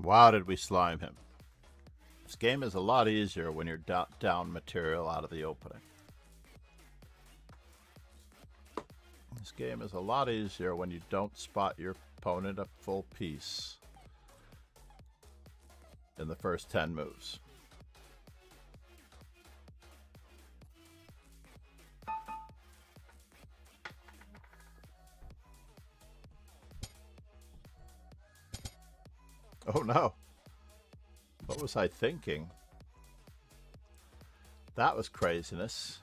Wow, did we slime him. This game is a lot easier when you're down material out of the opening. This game is a lot easier when you don't spot your opponent a full piece in the first 10 moves. Oh no. What was I thinking? That was craziness.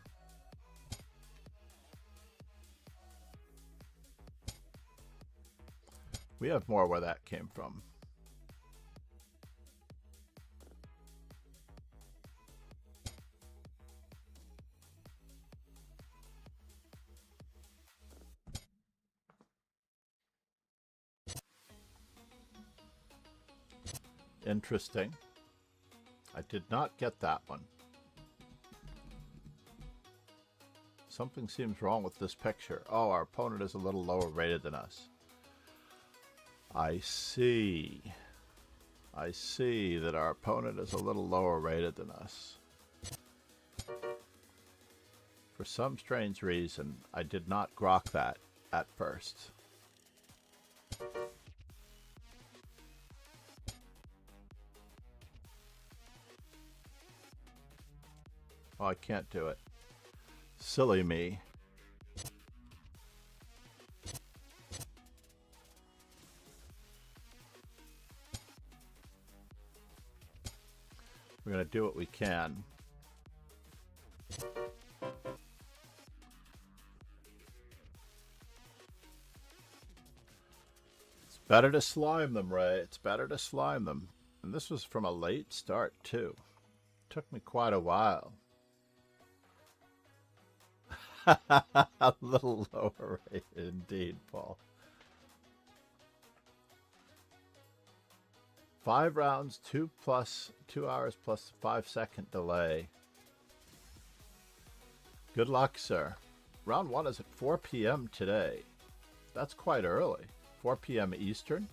We have more where that came from. Interesting. I did not get that one. Something seems wrong with this picture. Oh, our opponent is a little lower rated than us. I see. I see that our opponent is a little lower rated than us. For some strange reason, I did not grok that at first. Oh, I can't do it. Silly me. We're going to do what we can. It's better to slime them, Ray. It's better to slime them. And this was from a late start, too. Took me quite a while. A little lower rate indeed, Paul. 5 rounds, 2 hours plus 5-second delay. Good luck, sir. Round 1 is at 4 p.m. today. That's quite early. 4 p.m. Eastern.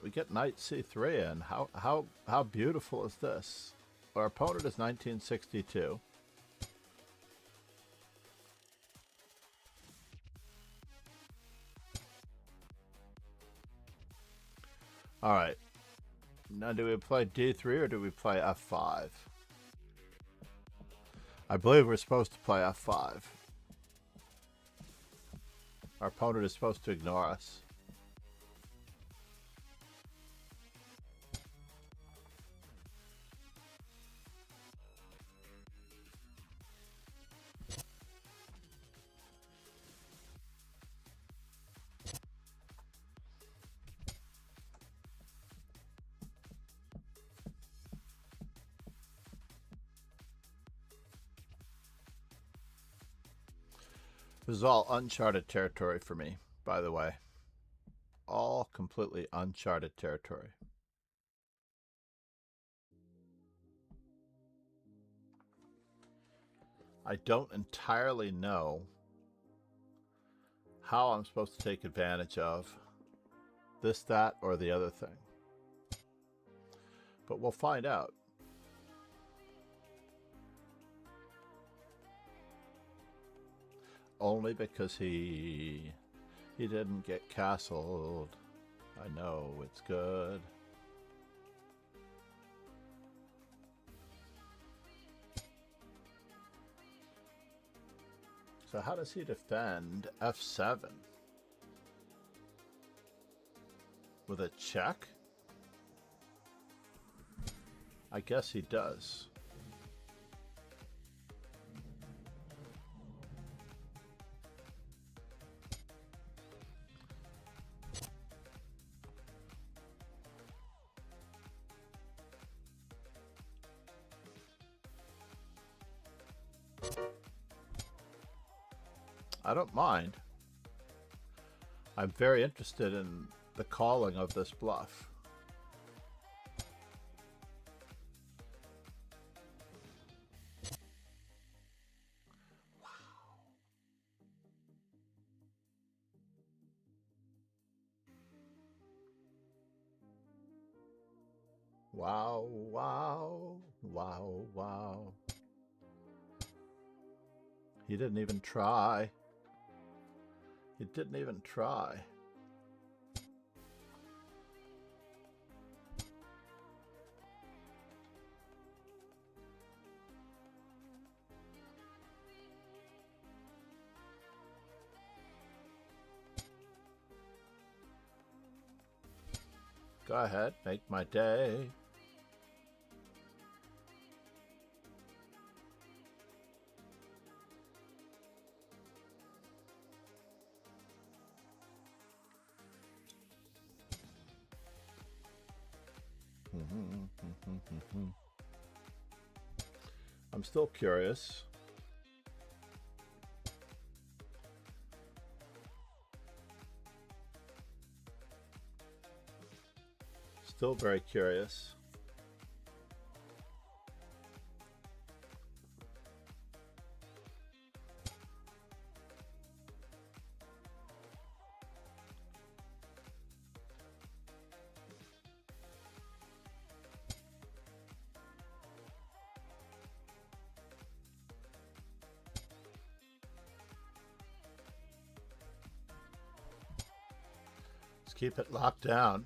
We get knight c3 in. How beautiful is this? Our opponent is 1962. All right. Now, do we play d3 or do we play f5? I believe we're supposed to play f5. Our opponent is supposed to ignore us. This is all uncharted territory for me, by the way. All completely uncharted territory. I don't entirely know how I'm supposed to take advantage of this, that, or the other thing. But we'll find out. Only because he didn't get castled. I know it's good. So how does he defend f7? With a check? I guess he does. I don't mind. I'm very interested in the calling of this bluff. Wow, wow, wow, wow. He didn't even try. He didn't even try. Go ahead, make my day. I'm still curious. Still very curious. Let's keep it locked down.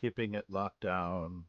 Keeping it locked down.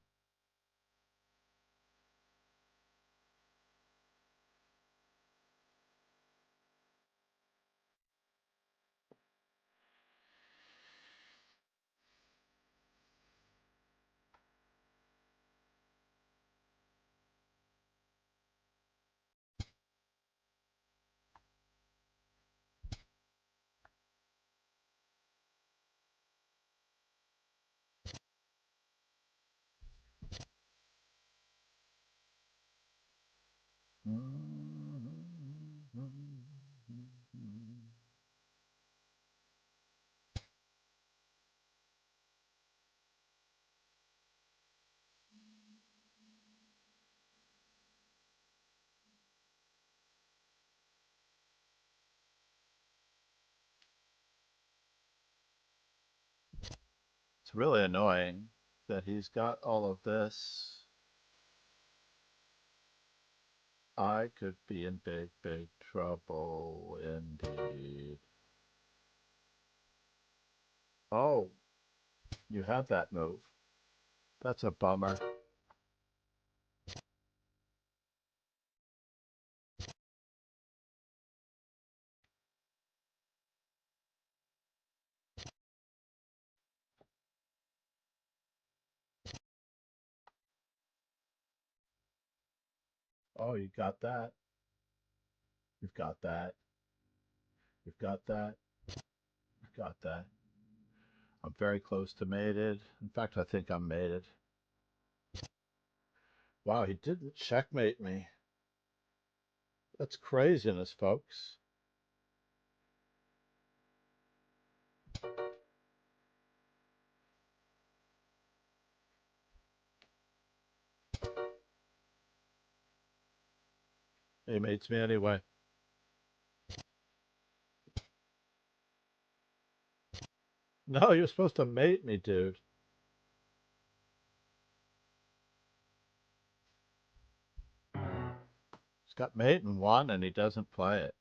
It's really annoying that he's got all of this. I could be in big, big trouble indeed. Oh, you have that move. That's a bummer. Oh, you got that. You've got that. You've got that. You've got that. I'm very close to mated. In fact, I think I'm mated. Wow, he didn't checkmate me. That's craziness, folks. He mates me anyway. No, you're supposed to mate me, dude. He's got mate in one and he doesn't play it.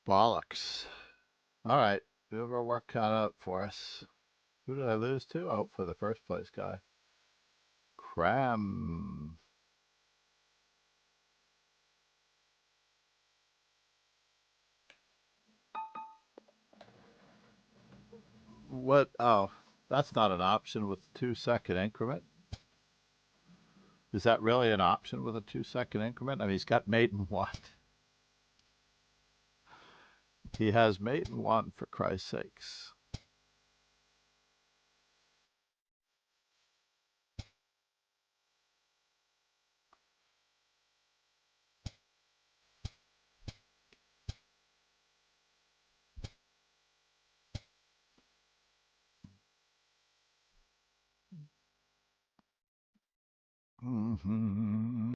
Bollocks. All right, we'll work that out for us. Who did I lose to? Oh, for the first place guy. Cram. What? Oh, that's not an option with 2-second increment. Is that really an option with a 2-second increment? I mean, he's got mate in one. He has mate in one, for Christ's sakes. Mm-hmm.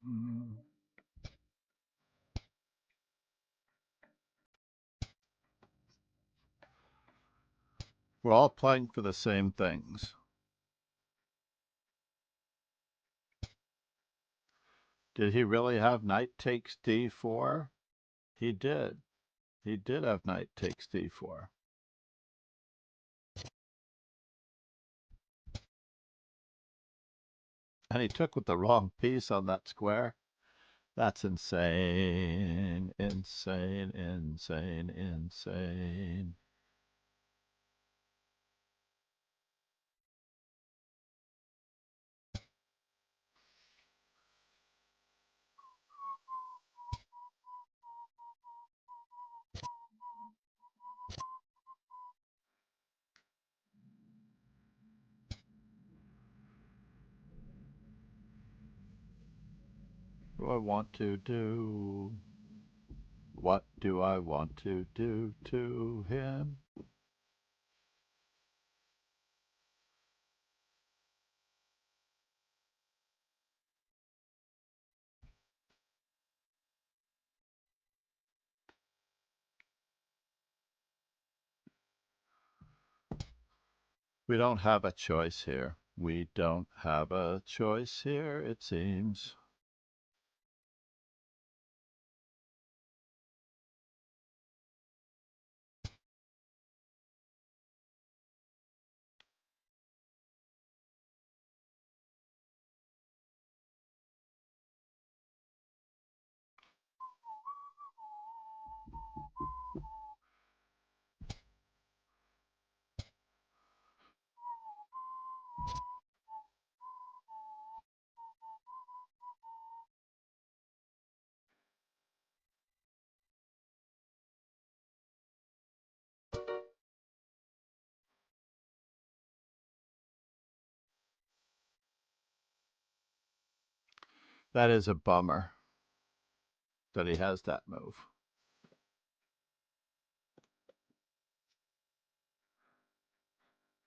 We're all playing for the same things. Did he really have knight takes d4? He did. He did have knight takes d4. And he took with the wrong piece on that square. That's insane. Insane, insane, insane. What do I want to do? What do I want to do to him? We don't have a choice here. We don't have a choice here, it seems. That is a bummer that he has that move.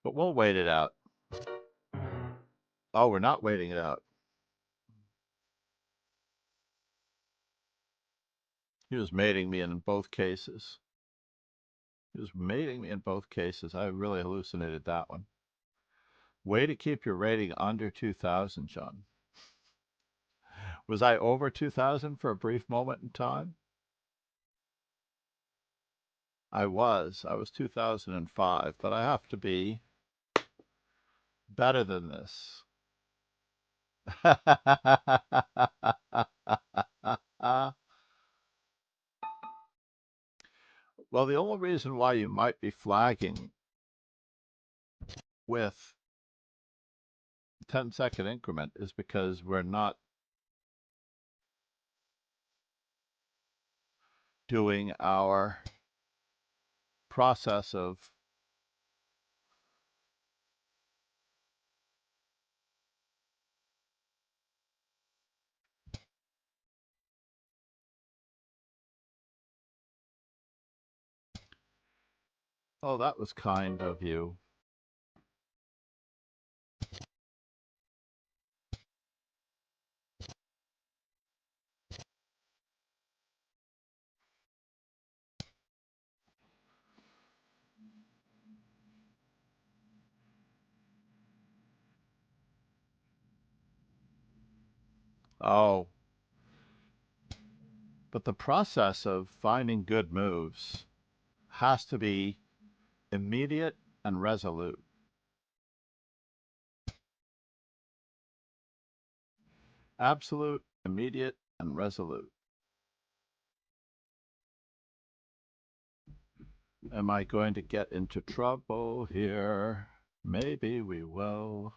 But we'll wait it out. Oh, we're not waiting it out. He was mating me in both cases. He was mating me in both cases. I really hallucinated that one. Way to keep your rating under 2,000, John. Was I over 2,000 for a brief moment in time? I was. I was 2005, but I have to be better than this. Well, the only reason why you might be flagging with 10-second increment is because we're not doing our process of oh, that was kind of you. Oh, but the process of finding good moves has to be immediate and resolute. Absolute, immediate, and resolute. Am I going to get into trouble here? Maybe we will.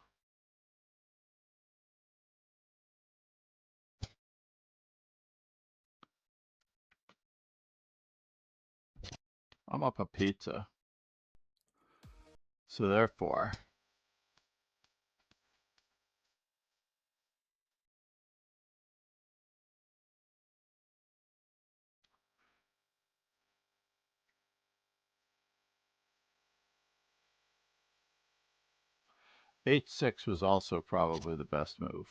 I'm up a pizza. So therefore, h6 was also probably the best move.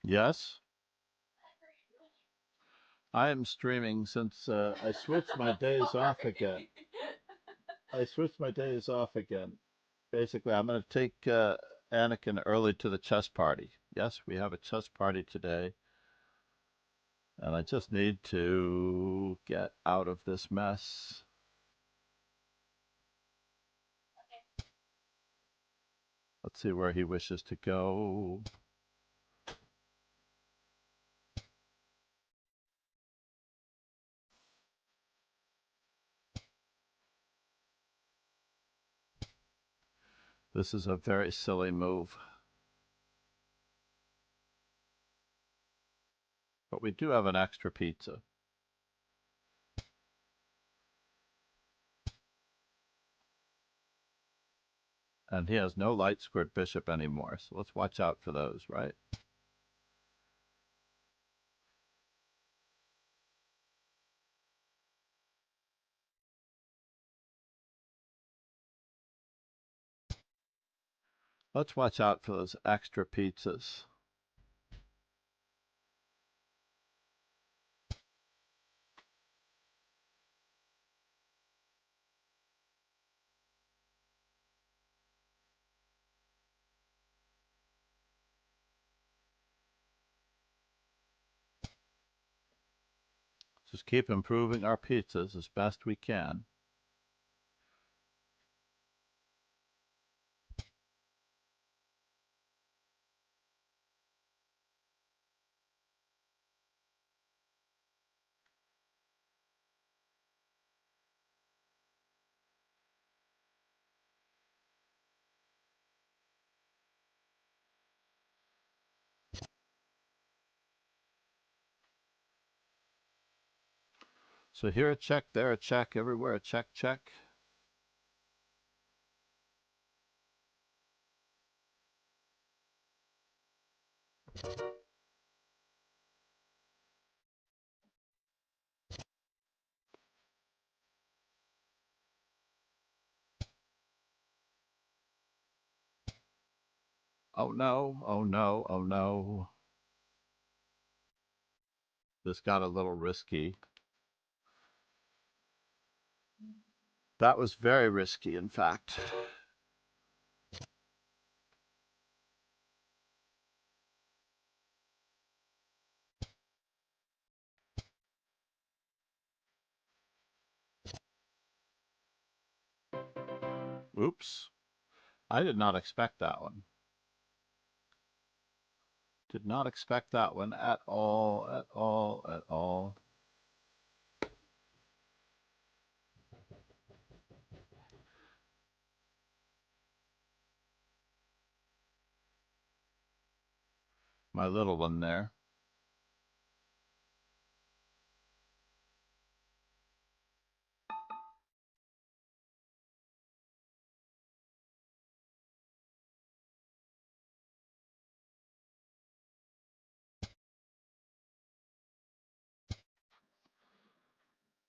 Yes? I am streaming since I switched my days off again. I switched my days off again. Basically, I'm going to take Anakin early to the chess party. Yes, we have a chess party today. And I just need to get out of this mess. Let's see where he wishes to go. This is a very silly move. But we do have an extra pizza. And he has no light squared bishop anymore, so let's watch out for those, right? Let's watch out for those extra pizzas. Just keep improving our pizzas as best we can. So here a check, there a check, everywhere a check, check. Oh no, oh no, oh no. This got a little risky. That was very risky, in fact. Oops. I did not expect that one. Did not expect that one at all, at all, at all. My little one there.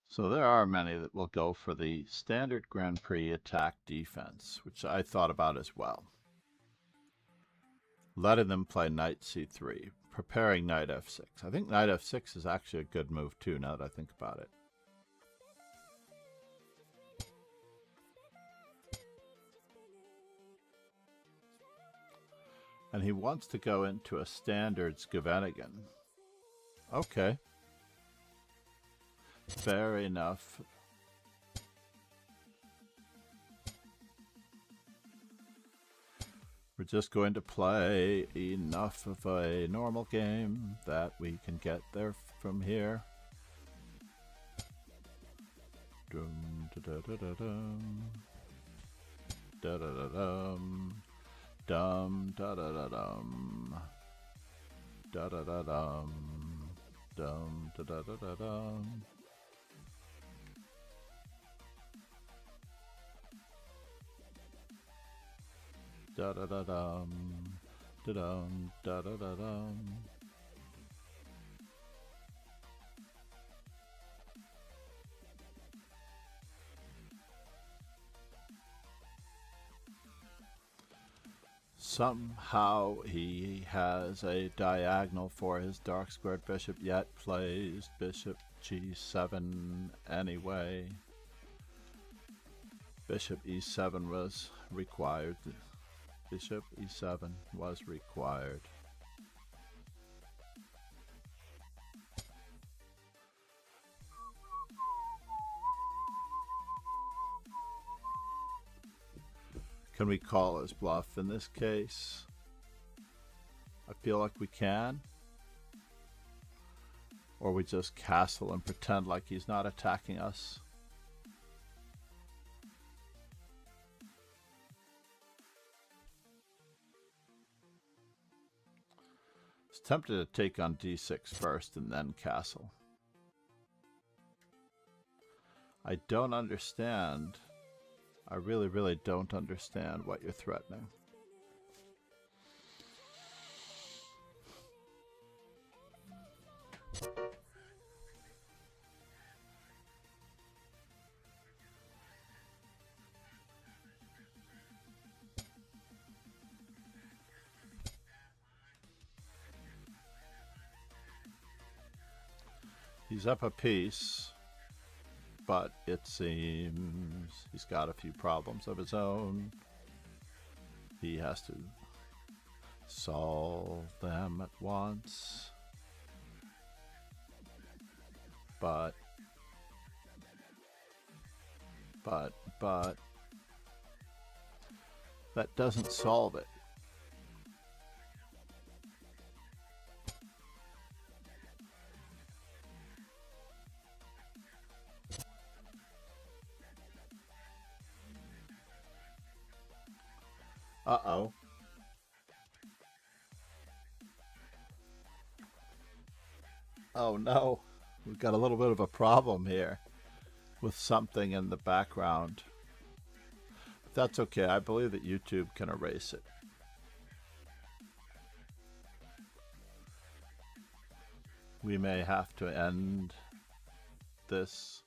So there are many that will go for the standard Grand Prix attack defense, which I thought about as well. Letting them play knight c3, preparing knight f6. I think knight f6 is actually a good move too, now that I think about it. And he wants to go into a standard Skavenigan. Okay. Fair enough. We're just going to play enough of a normal game that we can get there from here. Dum da da da da dum. Da da da dum. Dum da da da dum. Da da da dum. Dum da da da da dum. Da da da dum. Da dum da da da dum. Somehow he has a diagonal for his dark squared bishop, yet plays bishop g7 anyway. Bishop e7 was required. Bishop e7 was required. Can we call his bluff in this case? I feel like we can. Or we just castle and pretend like he's not attacking us. I was tempted to take on d6 first and then castle. I don't understand. I really, really don't understand what you're threatening. He's up a piece, but it seems he's got a few problems of his own. He has to solve them at once. But that doesn't solve it. Uh-oh. Oh no. We've got a little bit of a problem here with something in the background. But that's okay. I believe that YouTube can erase it. We may have to end this.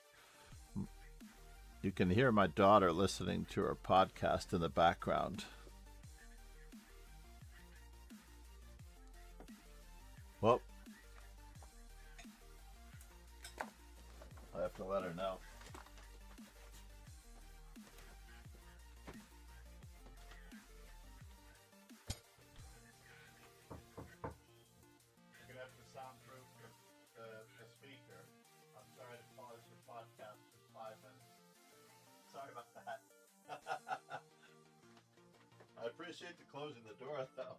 You can hear my daughter listening to her podcast in the background. Well, I have to let her know. You're going to have to soundproof the speaker. I'm sorry to pause your podcast for 5 minutes. Sorry about that. I appreciate the closing the door, though.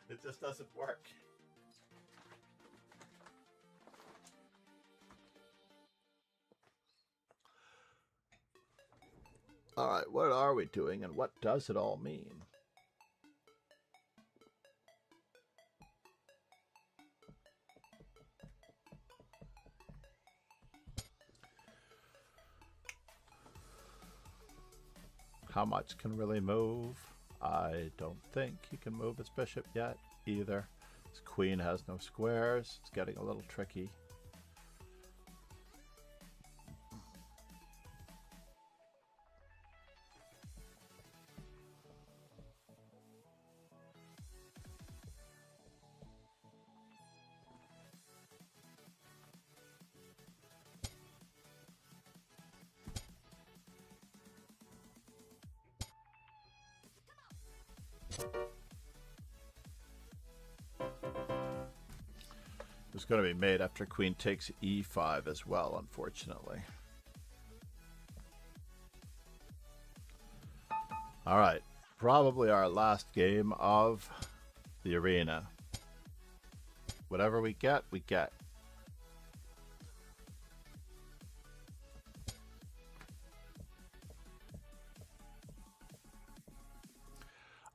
It just doesn't work. All right, what are we doing and what does it all mean? How much can really move? I don't think he can move his bishop yet either. His queen has no squares. It's getting a little tricky. It's going to be made after queen takes e5 as well, unfortunately. All right, probably our last game of the arena. Whatever we get, we get.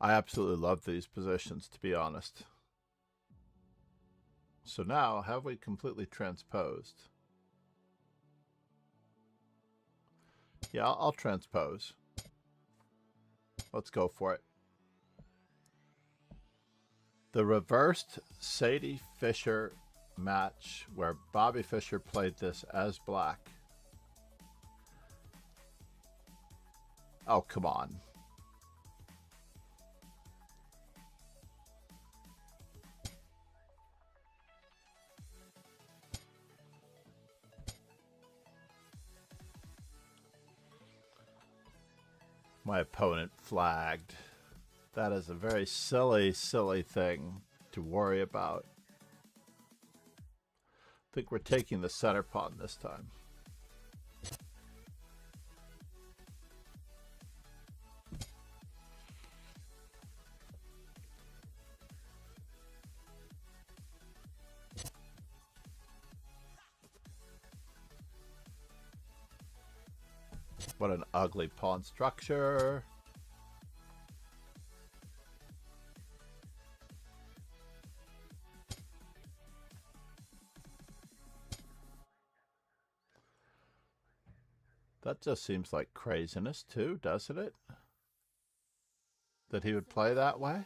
I absolutely love these positions, to be honest. So now, have we completely transposed? Yeah, I'll transpose. Let's go for it. The reversed Sadie Fisher match where Bobby Fischer played this as black. Oh, come on. My opponent flagged. That is a very silly, silly thing to worry about. I think we're taking the center pawn this time. What an ugly pawn structure. That just seems like craziness too, doesn't it? That he would play that way?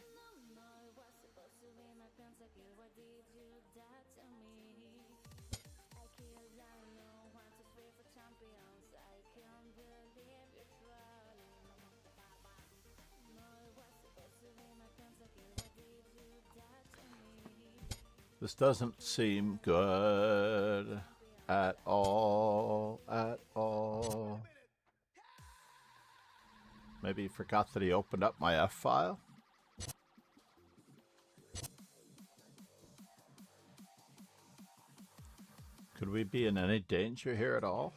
This doesn't seem good at all, at all. Maybe he forgot that he opened up my F file. Could we be in any danger here at all?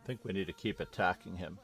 I think we need to keep attacking him.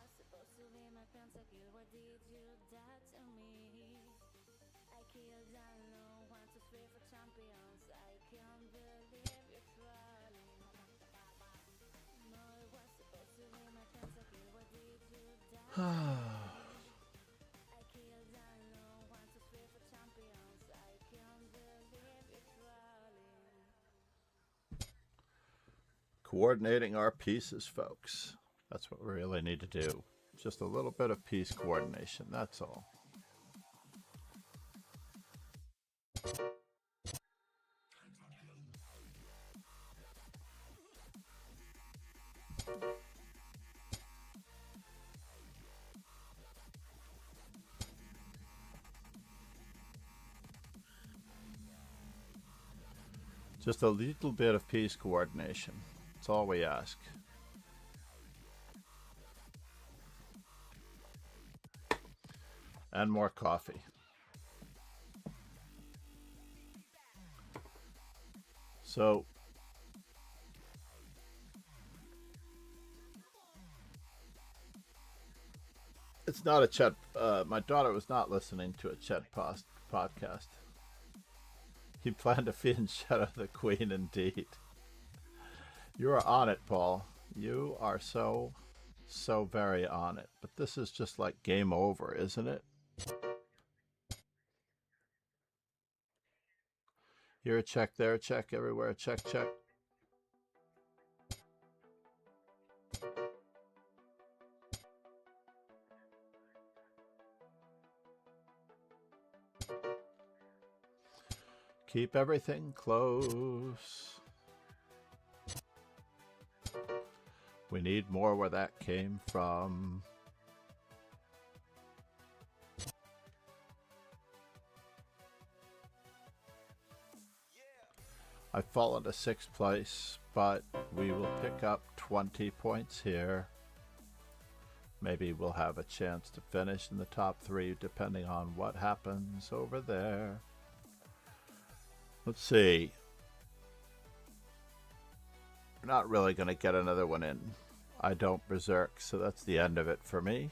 Coordinating our pieces, folks. That's what we really need to do. Just a little bit of piece coordination, that's all. Just a little bit of piece coordination. That's all we ask. And more coffee. So, it's not a Chet. My daughter was not listening to a Chet podcast. He planned to feed and shadow the queen, indeed. You are on it, Paul. You are so very on it. But this is just like game over, isn't it? Here a check, there a check, everywhere a check, check. Keep everything close. We need more where that came from. I've fallen to 6th place, but we will pick up 20 points here. Maybe we'll have a chance to finish in the top 3 depending on what happens over there. Let's see. We're not really going to get another one in. I don't berserk, so that's the end of it for me.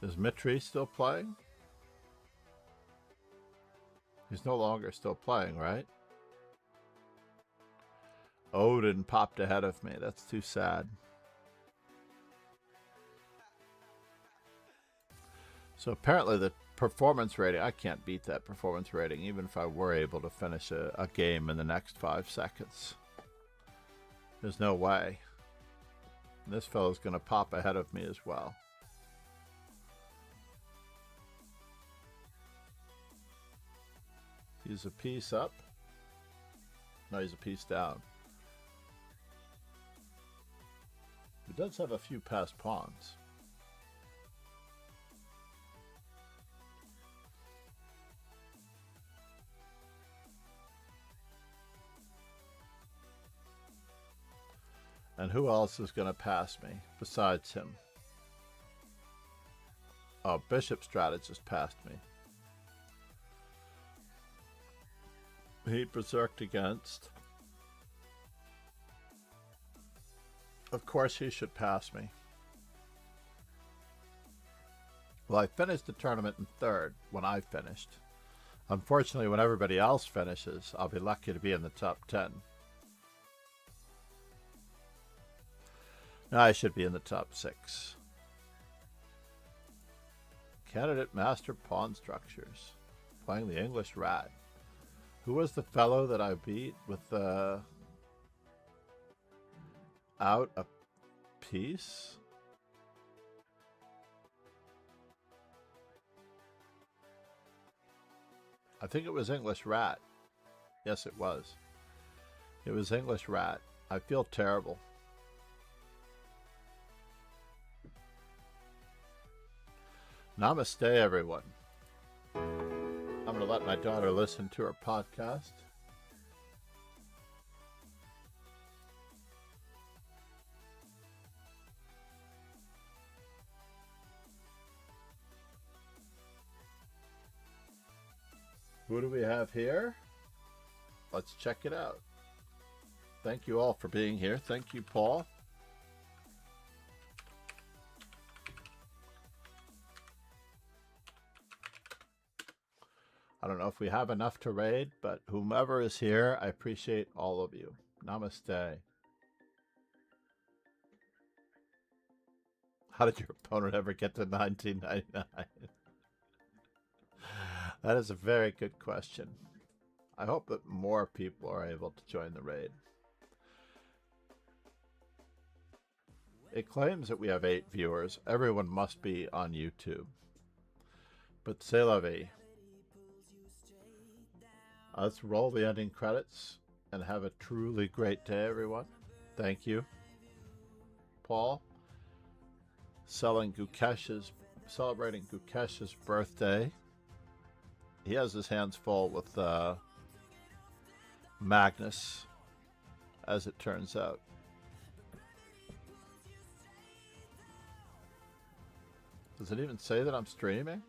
Is Mitri still playing? He's no longer still playing, right? Odin popped ahead of me. That's too sad. So apparently the performance rating, I can't beat that performance rating even if I were able to finish a game in the next 5 seconds. There's no way. And this fellow's going to pop ahead of me as well. He's a piece up. No, he's a piece down. He does have a few passed pawns. And who else is going to pass me besides him? Oh, Bishop Strategist passed me. He berserked against. Of course he should pass me. Well, I finished the tournament in 3rd when I finished. Unfortunately, when everybody else finishes, I'll be lucky to be in the top 10. Now I should be in the top 6. Candidate Master Pawn Structures. Playing the English Rat. Who was the fellow that I beat with the out a piece? I think it was English Rat. Yes, it was. It was English Rat. I feel terrible. Namaste, everyone. I'm going to let my daughter listen to her podcast. Who do we have here? Let's check it out. Thank you all for being here. Thank you, Paul. I don't know if we have enough to raid, but whomever is here, I appreciate all of you. Namaste. How did your opponent ever get to 1999? That is a very good question. I hope that more people are able to join the raid. It claims that we have 8 viewers. Everyone must be on YouTube. But c'est la vie. Let's roll the ending credits and have a truly great day, everyone. Thank you. Paul, celebrating Gukesh's birthday. He has his hands full with Magnus, as it turns out. Does it even say that I'm streaming?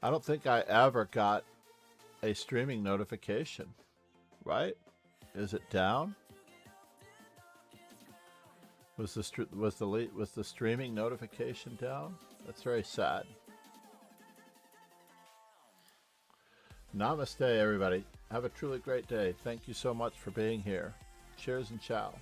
I don't think I ever got a streaming notification, right? Is it down? Was the streaming notification down? That's very sad. Namaste, everybody. Have a truly great day. Thank you so much for being here. Cheers and ciao.